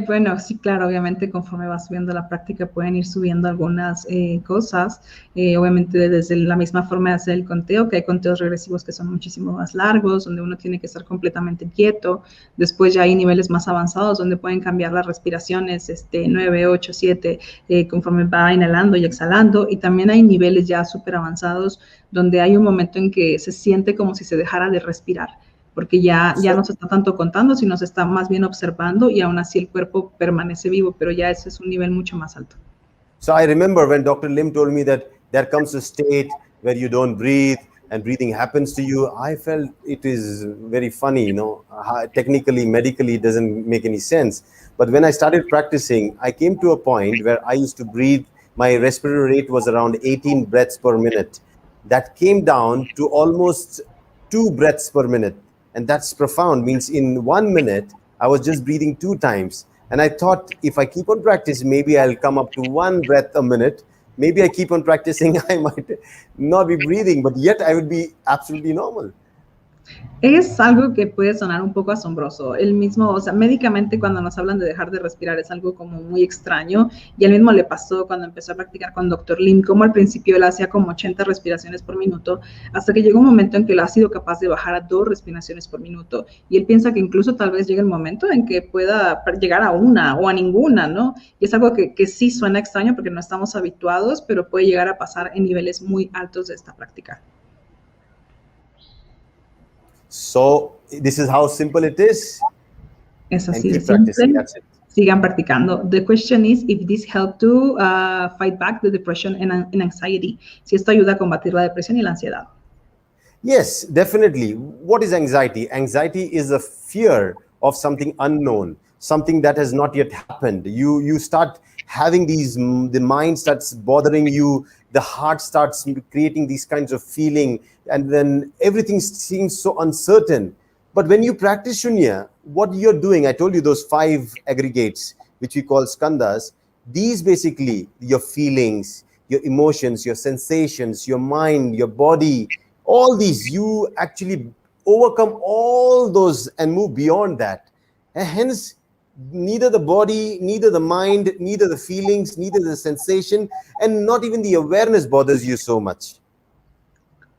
Bueno, sí, claro, obviamente conforme va subiendo la práctica pueden ir subiendo algunas cosas, obviamente desde la misma forma de hacer el conteo, que hay conteos regresivos que son muchísimo más largos, donde uno tiene que estar completamente quieto. Después ya hay niveles más avanzados donde pueden cambiar las respiraciones, 9, 8, 7, conforme va inhalando y exhalando, y también hay niveles ya súper avanzados donde hay un momento en que se siente como si se dejara de respirar, porque ya no se está tanto contando, sino se está más bien observando y aún así el cuerpo permanece vivo, pero ya ese es un nivel mucho más alto. So I remember when Dr. Lim told me that there comes a state where you don't breathe and breathing happens to you. I felt it is very funny, technically, medically, it doesn't make any sense. But when I started practicing, I came to a point where I used to breathe, my respiratory rate was around 18 breaths per minute. That came down to almost 2 breaths per minute. And that's profound. Means in 1 minute, I was just breathing 2 times. And I thought, if I keep on practicing, maybe I'll come up to 1 breath a minute. Maybe I keep on practicing, I might not be breathing, but yet I would be absolutely normal. Es algo que puede sonar un poco asombroso. El mismo, o sea, médicamente cuando nos hablan de dejar de respirar es algo como muy extraño, y al mismo le pasó cuando empezó a practicar con Dr. Lim, como al principio él hacía como 80 respiraciones por minuto, hasta que llegó un momento en que él ha sido capaz de bajar a 2 respiraciones por minuto, y él piensa que incluso tal vez llegue el momento en que pueda llegar a 1 o a ninguna, ¿no? Y es algo que sí suena extraño porque no estamos habituados, pero puede llegar a pasar en niveles muy altos de esta práctica. So this is how simple it is. Es así And de keep practicing, simple. that's it. Sigan practicando. The question is if this helped to fight back the depression and anxiety. Si esto ayuda a combatir la depresión y la ansiedad. Yes, definitely. What is anxiety? Anxiety is a fear of something unknown, something that has not yet happened. You start having the mind starts bothering you, the heart starts creating these kinds of feeling, and then everything seems so uncertain. But when you practice Shunya, what you're doing, I told you those 5 aggregates, which we call skandhas, these basically, your feelings, your emotions, your sensations, your mind, your body, all these, you actually overcome all those and move beyond that. And hence, neither the body, neither the mind, neither the feelings, neither the sensation, and not even the awareness bothers you so much.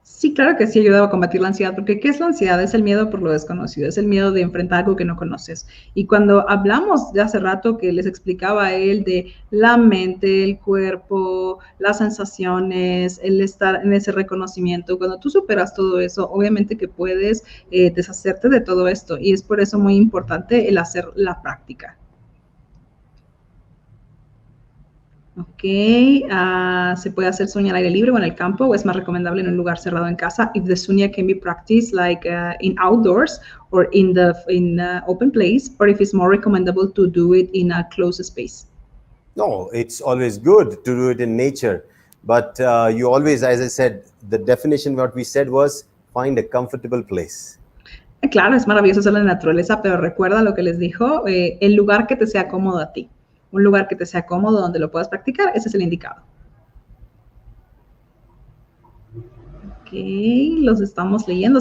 Sí, claro que sí ayuda a combatir la ansiedad, porque ¿qué es la ansiedad? Es el miedo por lo desconocido, es el miedo de enfrentar algo que no conoces. Y cuando hablamos de hace rato que les explicaba a él de la mente, el cuerpo, las sensaciones, el estar en ese reconocimiento, cuando tú superas todo eso, obviamente que puedes deshacerte de todo esto, y es por eso muy importante el hacer la práctica. Ok, ¿se puede hacer sunya al aire libre o en el campo, o es más recomendable en un lugar cerrado en casa? If the sunya can be practiced like in outdoors or in open place, or if it's more recommendable to do it in a closed space? No, it's always good to do it in nature. But you always, as I said, the definition what we said was find a comfortable place. Claro, es maravilloso hacerlo en la naturaleza, pero recuerda lo que les dijo, el lugar que te sea cómodo a ti. Un lugar que te sea cómodo donde lo puedas practicar, ese es el indicado. Ok, los estamos leyendo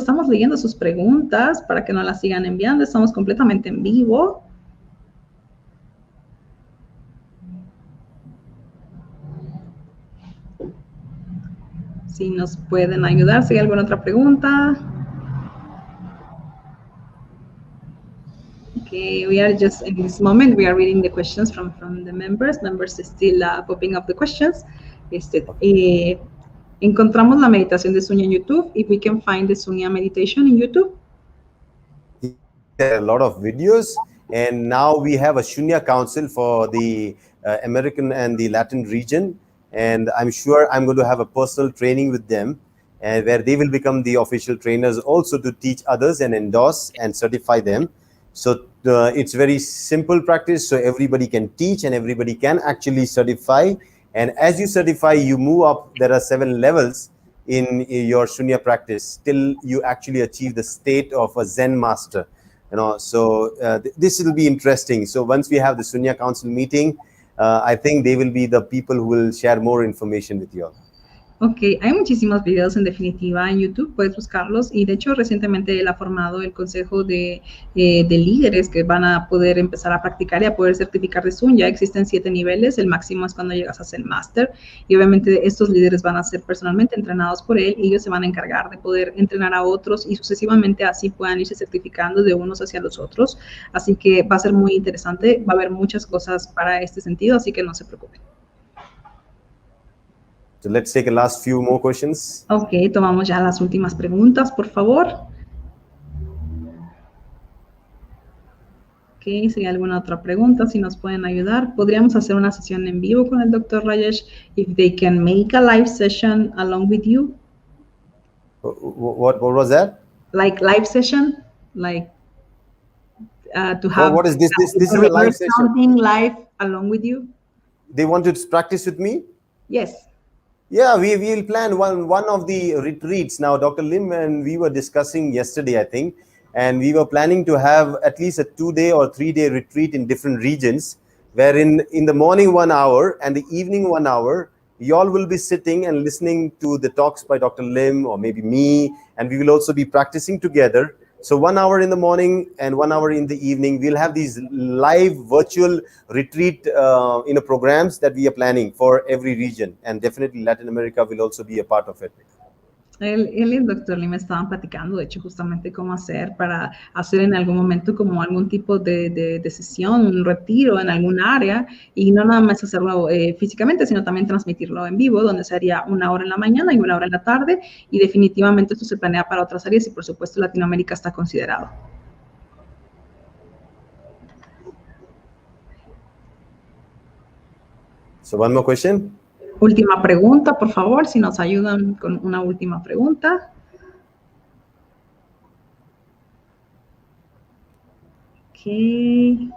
sus preguntas para que nos las sigan enviando, estamos completamente en vivo. Si nos pueden ayudar, si hay alguna otra pregunta. Okay, we are just in this moment, we are reading the questions from the members. Members is still popping up the questions. Encontramos la meditación de Sunya en YouTube. If we can find the Sunya meditation in YouTube. There are a lot of videos, and now we have a Shunya Council for the American and the Latin region, and I'm sure I'm going to have a personal training with them, and where they will become the official trainers also to teach others and endorse and certify them. So it's very simple practice, so everybody can teach and everybody can actually certify. And as you certify, you move up. There are 7 levels in your Sunya practice till you actually achieve the state of a Zen master. So this will be interesting. So once we have the Sunya Council meeting, I think they will be the people who will share more information with you all. Ok, hay muchísimos videos en definitiva en YouTube, puedes buscarlos, y de hecho recientemente él ha formado el consejo de líderes que van a poder empezar a practicar y a poder certificar de Sunya. Existen 7 niveles, el máximo es cuando llegas a ser máster, y obviamente estos líderes van a ser personalmente entrenados por él y ellos se van a encargar de poder entrenar a otros y sucesivamente así puedan irse certificando de unos hacia los otros. Así que va a ser muy interesante, va a haber muchas cosas para este sentido, así que no se preocupen. So let's take a last few more questions. Ok, tomamos ya las últimas preguntas, por favor. Ok, si hay alguna otra pregunta, si nos pueden ayudar. ¿Podríamos hacer una sesión en vivo con el Dr. Rajesh? If they can make a live session along with you. What was that? Like live session? Like to have... what is this? This is a live session. Something live along with you? They want to practice with me? Yes. Yeah, we will plan one of the retreats. Now, Dr. Lim and we were discussing yesterday, I think, and we were planning to have at least a 2-day or 3-day retreat in different regions, wherein in the morning 1 hour and the evening 1 hour, you all will be sitting and listening to the talks by Dr. Lim or maybe me, and we will also be practicing together. So 1 hour in the morning and 1 hour in the evening, we'll have these live virtual retreat programs that we are planning for every region. And definitely Latin America will also be a part of it. Él y el doctor Lim estaban platicando, de hecho, justamente cómo hacer para hacer en algún momento como algún tipo de sesión, un retiro en algún área, y no nada más hacerlo físicamente, sino también transmitirlo en vivo, donde sería 1 hora en la mañana y 1 hora en la tarde, y definitivamente esto se planea para otras áreas, y por supuesto Latinoamérica está considerado. So one more question. Última pregunta, por favor, si nos ayudan con una última pregunta. Ok.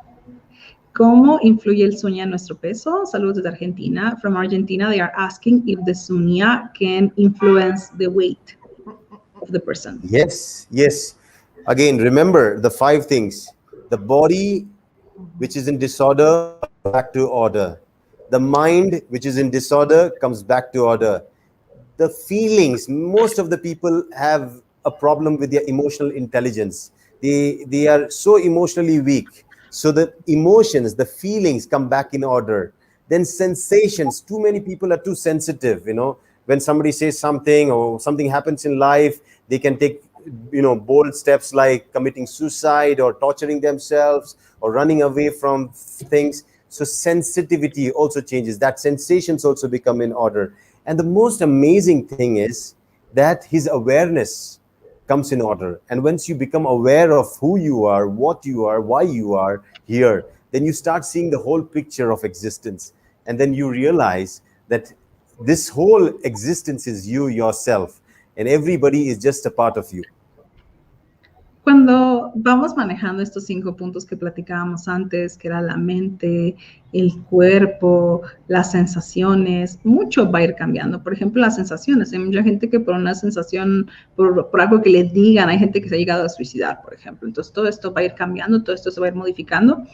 ¿Cómo influye el Sunya en nuestro peso? Saludos desde Argentina. From Argentina, they are asking if the Sunya can influence the weight of the person. Yes, yes. Again, remember the 5 things. The body, which is in disorder, back to order. The mind, which is in disorder, comes back to order. The feelings, most of the people have a problem with their emotional intelligence. They are so emotionally weak. So the emotions, the feelings come back in order. Then sensations, too many people are too sensitive, When somebody says something or something happens in life, they can take, bold steps like committing suicide or torturing themselves or running away from things. So sensitivity also changes. That sensations also become in order. And the most amazing thing is that his awareness comes in order. And once you become aware of who you are, what you are, why you are here, then you start seeing the whole picture of existence. And then you realize that this whole existence is you yourself, and everybody is just a part of you. Cuando vamos manejando estos 5 puntos que platicábamos antes, que era la mente, el cuerpo, las sensaciones, mucho va a ir cambiando. Por ejemplo, las sensaciones. Hay mucha gente que por una sensación, por algo que les digan, hay gente que se ha llegado a suicidar, por ejemplo. Entonces, todo esto va a ir cambiando, todo esto se va a ir modificando.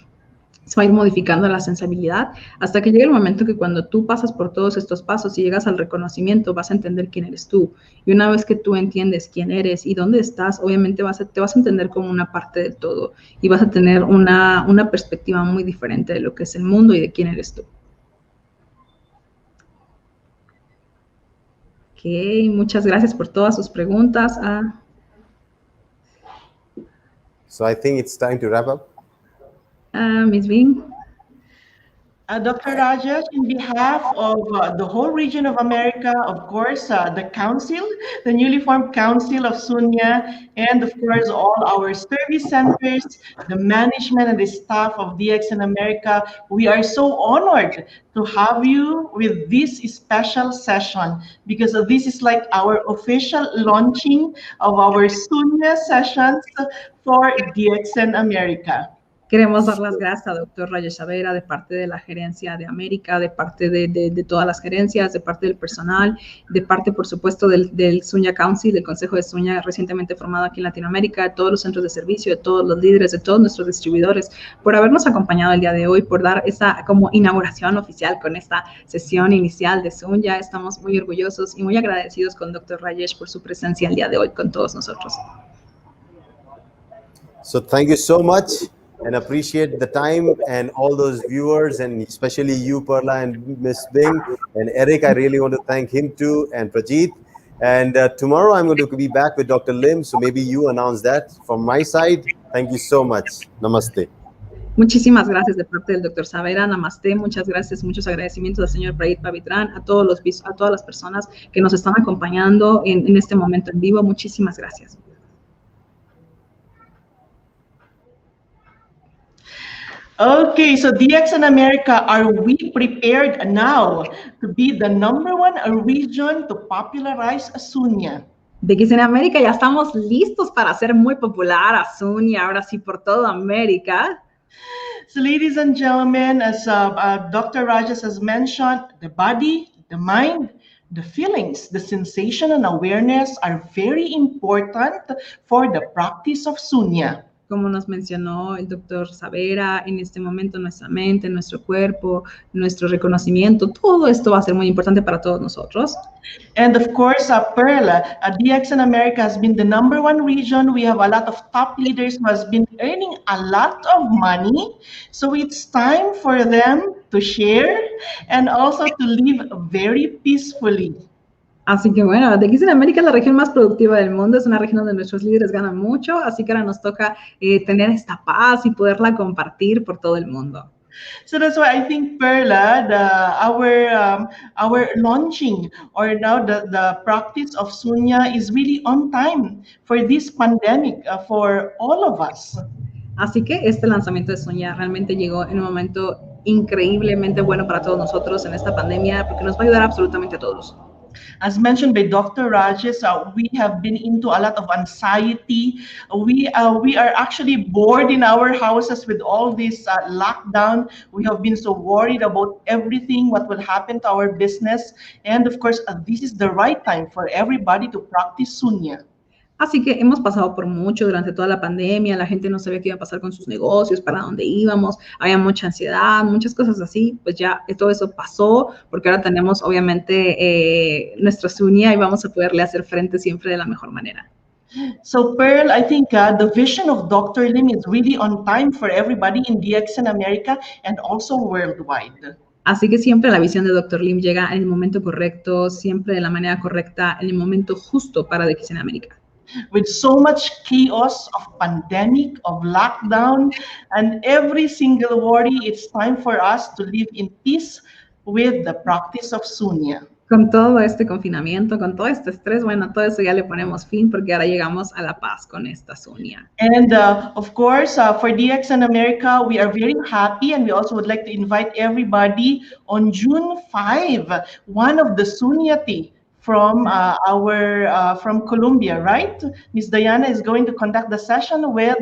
Se va a ir modificando la sensibilidad hasta que llegue el momento que cuando tú pasas por todos estos pasos y llegas al reconocimiento, vas a entender quién eres tú. Y una vez que tú entiendes quién eres y dónde estás, obviamente te vas a entender como una parte del todo y vas a tener una perspectiva muy diferente de lo que es el mundo y de quién eres tú. Ok, muchas gracias por todas sus preguntas. So I think it's time to wrap up. Miss Bing. Dr. Rajesh, in behalf of the whole region of America, of course, the council, the newly formed Council of Sunya, and of course, all our service centers, the management and the staff of DX in America, we are so honored to have you with this special session because this is like our official launching of our Sunya sessions for DX in America. Queremos dar las gracias a Dr. Rajesh Savera de parte de la gerencia de América, de parte de todas las gerencias, de parte del personal, de parte, por supuesto, del Sunya Council, del Consejo de Sunya recientemente formado aquí en Latinoamérica, de todos los centros de servicio, de todos los líderes, de todos nuestros distribuidores, por habernos acompañado el día de hoy, por dar esa como inauguración oficial con esta sesión inicial de Sunya. Estamos muy orgullosos y muy agradecidos con Dr. Rajesh por su presencia el día de hoy con todos nosotros. So thank you so much. And appreciate the time and all those viewers, and especially you, Perla, and Miss Bing, and Eric. I really want to thank him too, and Prajeet. And tomorrow I'm going to be back with Dr. Lim, so maybe you announce that from my side. Thank you so much. Namaste. Muchísimas gracias de parte del Dr. Savera. Namaste. Muchas gracias, muchos agradecimientos al señor Prajeet Pavitran, a todas las personas que nos están acompañando en este momento en vivo. Muchísimas gracias. Okay, so DX in America, are we prepared now to be the #1 region to popularize Sunya? DX en América, ya estamos listos para hacer muy popular a Sunya, ahora sí por toda América. So ladies and gentlemen, as Dr. Rajesh has mentioned, the body, the mind, the feelings, the sensation and awareness are very important for the practice of Sunya. Como nos mencionó el doctor Savera, en este momento nuestra mente, nuestro cuerpo, nuestro reconocimiento, todo esto va a ser muy importante para todos nosotros. And of course, Perla, DX in America has been the #1 region. We have a lot of top leaders who has been earning a lot of money. So it's time for them to share and also to live very peacefully. Así que bueno, DX en América es la región más productiva del mundo, es una región donde nuestros líderes ganan mucho, así que ahora nos toca tener esta paz y poderla compartir por todo el mundo. So that's why I think, Perla, our launching or now the practice of Sunya is really on time for this pandemic for all of us. Así que este lanzamiento de Sunya realmente llegó en un momento increíblemente bueno para todos nosotros en esta pandemia, porque nos va a ayudar absolutamente a todos. As mentioned by Dr. Rajesh, we have been into a lot of anxiety. We are actually bored in our houses with all this lockdown. We have been so worried about everything, what will happen to our business. And of course, this is the right time for everybody to practice Sunya. Así que hemos pasado por mucho durante toda la pandemia, la gente no sabía qué iba a pasar con sus negocios, para dónde íbamos, había mucha ansiedad, muchas cosas así, pues ya todo eso pasó, porque ahora tenemos obviamente nuestra Sunya y vamos a poderle hacer frente siempre de la mejor manera. So Pearl, I think the vision of Dr. Lim is really on time for everybody in DX in America and also worldwide. Así que siempre la visión de Dr. Lim llega en el momento correcto, siempre de la manera correcta, en el momento justo para DX en América. With so much chaos of pandemic, of lockdown, and every single worry, it's time for us to live in peace with the practice of Sunya. Con todo este confinamiento, con todo este estrés, bueno, todo eso ya le ponemos fin porque ahora llegamos a la paz con esta Sunya. And of course, for DX in America, we are very happy, and we also would like to invite everybody on June 5, one of the Sunyati from from Colombia, right? Ms. Diana is going to conduct the session with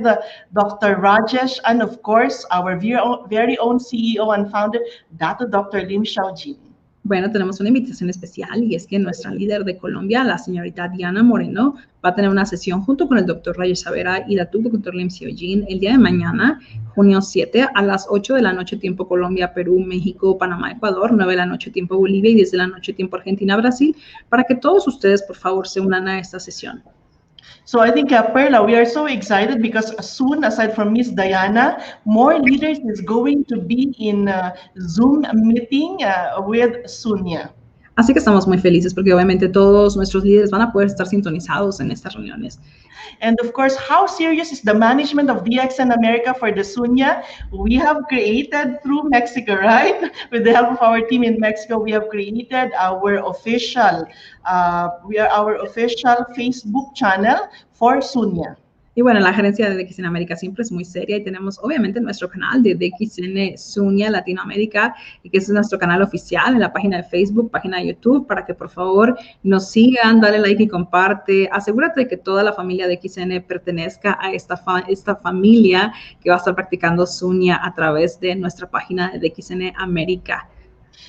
Dr. Rajesh and of course our very own CEO and founder, Dr. Lim Xiaojin. Bueno, tenemos una invitación especial y es que nuestra líder de Colombia, la señorita Diana Moreno, va a tener una sesión junto con el Dr. Rajesh Savera y Dr. Lim Xiaojin el día de mañana, junio 7, a las 8 de la noche tiempo Colombia, Perú, México, Panamá, Ecuador, 9 de la noche tiempo Bolivia y 10 de la noche tiempo Argentina, Brasil, para que todos ustedes, por favor, se unan a esta sesión. So I think, Perla, we are so excited because soon, aside from Miss Diana, more leaders is going to be in Zoom meeting with Sunya. Así que estamos muy felices porque obviamente todos nuestros líderes van a poder estar sintonizados en estas reuniones. And of course, how serious is the management of DX in America for the Sunya? We have created through Mexico, right? With the help of our team in Mexico, we have created our official Facebook channel for Sunya. Y bueno, la gerencia de DXN América siempre es muy seria y tenemos obviamente nuestro canal de DXN Sunya Latinoamérica, y que es nuestro canal oficial en la página de Facebook, página de YouTube, para que por favor nos sigan, dale like y comparte. Asegúrate de que toda la familia de DXN pertenezca a esta familia que va a estar practicando Sunya a través de nuestra página de DXN América.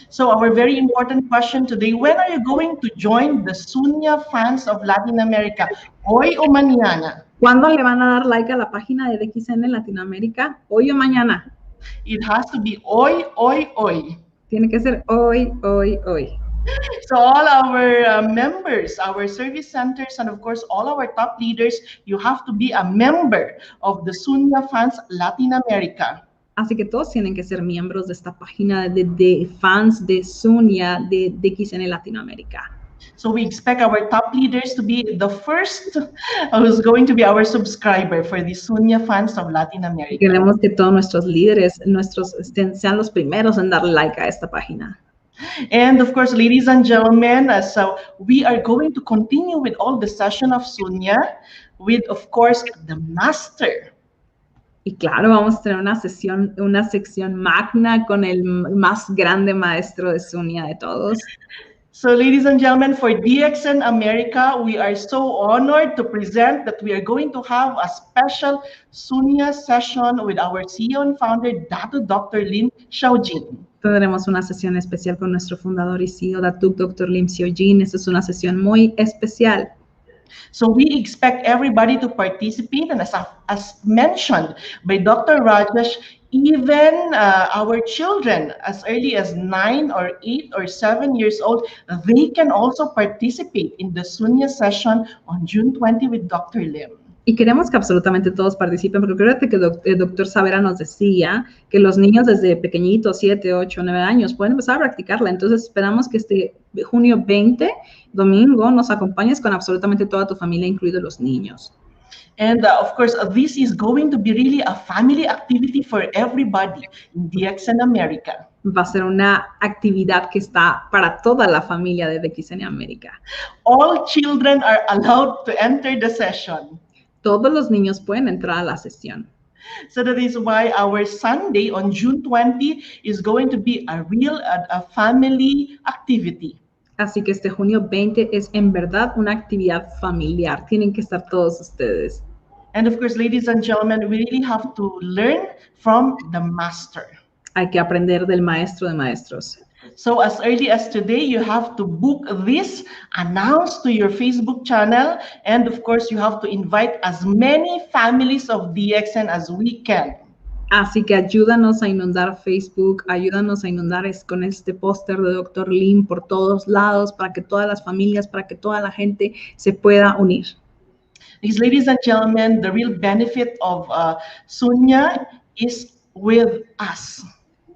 So our very important question today, when are you going to join the Sunya fans of Latin America? Hoy o mañana? ¿Cuándo le van a dar like a la página de DXN Latinoamérica? ¿Hoy o mañana? It has to be hoy, hoy, hoy. Tiene que ser hoy, hoy, hoy. So all our members, our service centers, and of course all our top leaders, you have to be a member of the Sunya fans Latin America. Así que todos tienen que ser miembros de esta página de fans de Sunya de DXN Latinoamérica. So we expect our top leaders to be the first who's going to be our subscriber for the Sunya fans of Latin America. Queremos que todos nuestros líderes, sean los primeros en darle like a esta página. And of course, ladies and gentlemen, so we are going to continue with all the session of Sunya with, of course, the master. Y claro, vamos a tener una sección magna con el más grande maestro de Sunya de todos. So ladies and gentlemen, for DXN America, we are so honored to present that we are going to have a special Sunya session with our CEO and founder, Dr. Lim Xiaojin. Tendremos una sesión especial con nuestro fundador y CEO, Dr. Lim Xiaojin. Esta es una sesión muy especial. So we expect everybody to participate, and as mentioned by Dr. Rajesh, even our children as early as 9 or 8 or 7 years old, they can also participate in the Sunya session on June 20 with Dr. Lim. Y queremos que absolutamente todos participen, porque acuérdate que el doctor Savera nos decía que los niños desde pequeñitos, 7, 8, 9 años, pueden empezar a practicarla. Entonces esperamos que este junio 20, domingo, nos acompañes con absolutamente toda tu familia, incluidos los niños. And of course, this is going to be really a family activity for everybody in DXN America. Va a ser una actividad que está para toda la familia de DXN América. All children are allowed to enter the session. Todos los niños pueden entrar a la sesión. So that is why our Sunday on June 20 is going to be a real family activity. Así que este junio 20 es en verdad una actividad familiar. Tienen que estar todos ustedes. And of course, ladies and gentlemen, we really have to learn from the master. Hay que aprender del maestro de maestros. So as early as today, you have to book this, announce to your Facebook channel, and of course, you have to invite as many families of DXN as we can. Así que ayúdanos a inundar Facebook, ayúdanos a inundar con este póster de Dr. Lim por todos lados, para que todas las familias, para que toda la gente se pueda unir. These ladies and gentlemen, the real benefit of Sunya is with us.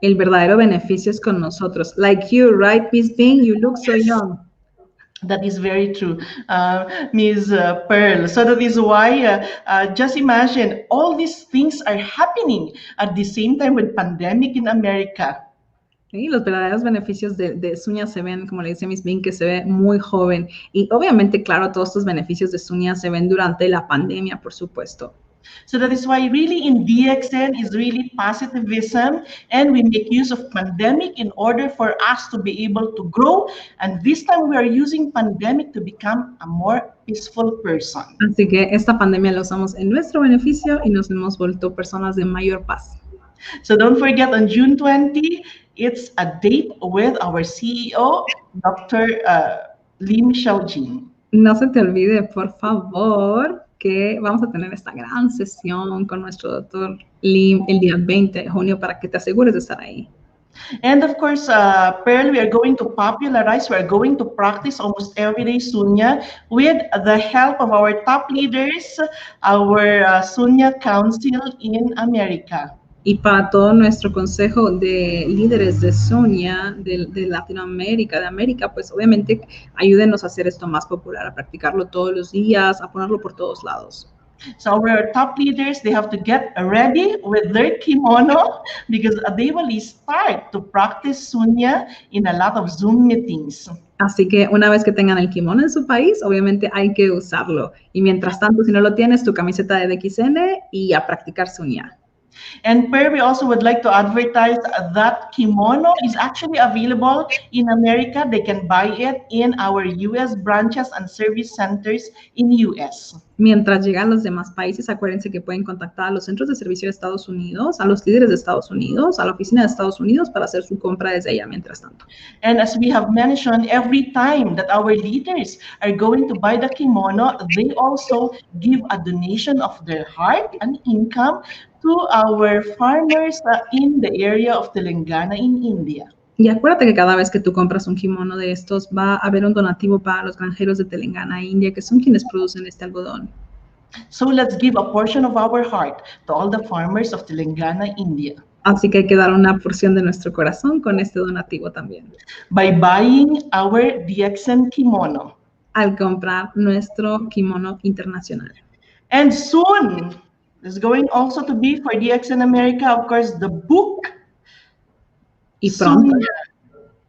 El verdadero beneficio es con nosotros. Like you, right, Miss Bing? You look so young. That is very true, Ms. Pearl. So that is why, just imagine, all these things are happening at the same time with pandemic in America. Sí, los verdaderos beneficios de Sunya se ven, como le dice Miss Bing, que se ve muy joven. Y obviamente, claro, todos estos beneficios de Sunya se ven durante la pandemia, por supuesto. So that is why really in DXN is really positivism, and we make use of pandemic in order for us to be able to grow. And this time we are using pandemic to become a more peaceful person. Así que esta pandemia la usamos en nuestro beneficio y nos hemos vuelto personas de mayor paz. So don't forget, on June 20, it's a date with our CEO, Dr. Lim Xiaojin. No se te olvide, por favor, que vamos a tener esta gran sesión con nuestro doctor Lim el día 20 de junio para que te asegures de estar ahí. And of course, Pearl, we are going to popularize, we are going to practice almost every day Sunya with the help of our top leaders, our Sunya Council in America. Y para todo nuestro consejo de líderes de Sunya, de Latinoamérica, de América, pues obviamente ayúdenos a hacer esto más popular, a practicarlo todos los días, a ponerlo por todos lados. So our top leaders, they have to get ready with their kimono because they will start to practice Sunya in a lot of Zoom meetings. Así que una vez que tengan el kimono en su país, obviamente hay que usarlo. Y mientras tanto, si no lo tienes, tu camiseta de DXN y a practicar Sunya. And Per, we also would like to advertise that kimono is actually available in America. They can buy it in our U.S. branches and service centers in U.S. Mientras llegan los demás países, acuérdense que pueden contactar a los centros de servicio de Estados Unidos, a los líderes de Estados Unidos, a la oficina de Estados Unidos para hacer su compra desde allá mientras tanto. And as we have mentioned, every time that our leaders are going to buy the kimono, they also give a donation of their heart and income to our farmers in the area of Telangana in India. Y acuérdate que cada vez que tú compras un kimono de estos, va a haber un donativo para los granjeros de Telangana, India, que son quienes producen este algodón. So let's give a portion of our heart to all the farmers of Telangana, India. Así que hay que dar una porción de nuestro corazón con este donativo también. By buying our DXN kimono. Al comprar nuestro kimono internacional. And soon, there's going also to be for DXN America, of course, the book. Y pronto, Sunya,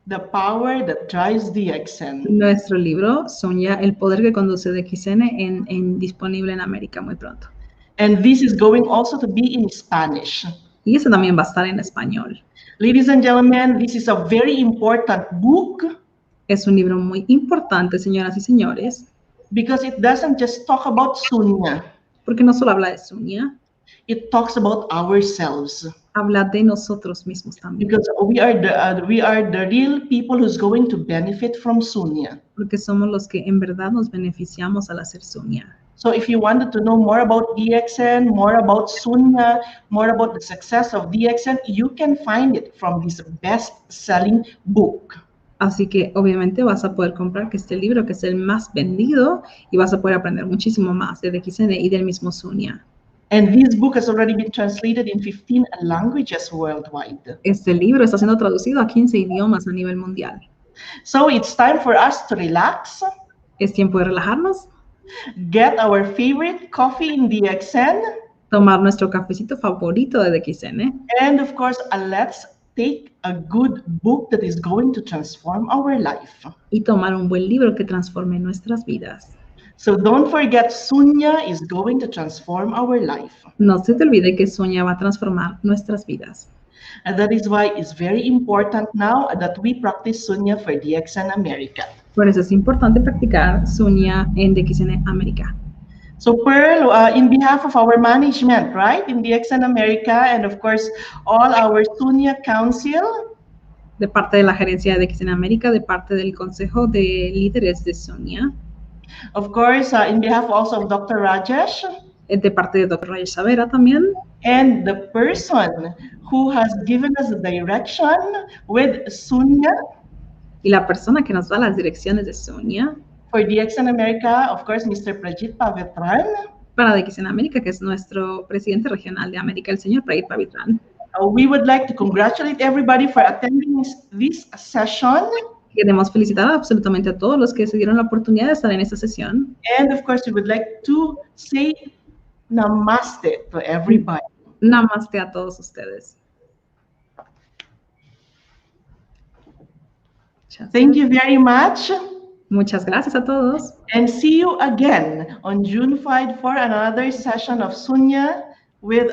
The Power That Drives DXN. nuestro libro, Sunya, el poder que conduce DXN, disponible en América muy pronto. And this is going also to be in Spanish. Y eso también va a estar en español. Ladies and gentlemen, this is a very important book Es un libro muy importante, señoras y señores, because it doesn't just talk about Sunya. porque no solo habla de Sunya, It talks about ourselves. habla de nosotros mismos también. Because we are the real people who's going to benefit from Sunya. Porque somos los que en verdad nos beneficiamos al hacer Sunya. So if you wanted to know more about DXN, more about Sunya, more about the success of DXN, you can find it from this best-selling book. Así que obviamente vas a poder comprar que este libro, que es el más vendido, y vas a poder aprender muchísimo más de DXN y del mismo Sunya. And this book has already been translated in 15 languages worldwide. Este libro está siendo traducido a 15 idiomas a nivel mundial. So it's time for us to relax, Es tiempo de relajarnos, get our favorite coffee in DXN, tomar nuestro cafecito favorito de DXN and of course, let's take a good book that is going to transform our life. y tomar un buen libro que transforme nuestras vidas. So don't forget, Sunya is going to transform our life. No se te olvide que Sunya va a transformar nuestras vidas. And that is why it's very important now that we practice Sunya for DXN America. Por eso es importante practicar Sunya en DXN América. So Pearl, in behalf of our management, right, in DXN America, and of course, all our Sunya Council, De parte de la gerencia de DXN América, de parte del Consejo de Líderes de Sunya, of course, in behalf also of Dr. Rajesh, de parte de Dr. Rajesh Savera también, and the person who has given us the direction with Sunya y la persona que nos da las direcciones de Sunya for DXN America, of course, Mr. Prajit Pavitran. para DXN América, que es nuestro presidente regional de América, el señor Prajit Pavitran. We would like to congratulate everybody for attending this session. Queremos felicitar absolutamente a todos los que se dieron la oportunidad de estar en esta sesión. And of course, we would like to say namaste to everybody. Namaste a todos ustedes. Thank you very much. Muchas gracias a todos. And see you again on June 5 for another session of Sunya with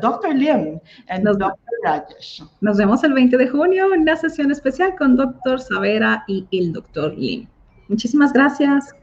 Dr. Lim and Dr. Rajesh. Nos vemos el 20 de junio en la sesión especial con Dr. Savera y el Dr. Lim. Muchísimas gracias.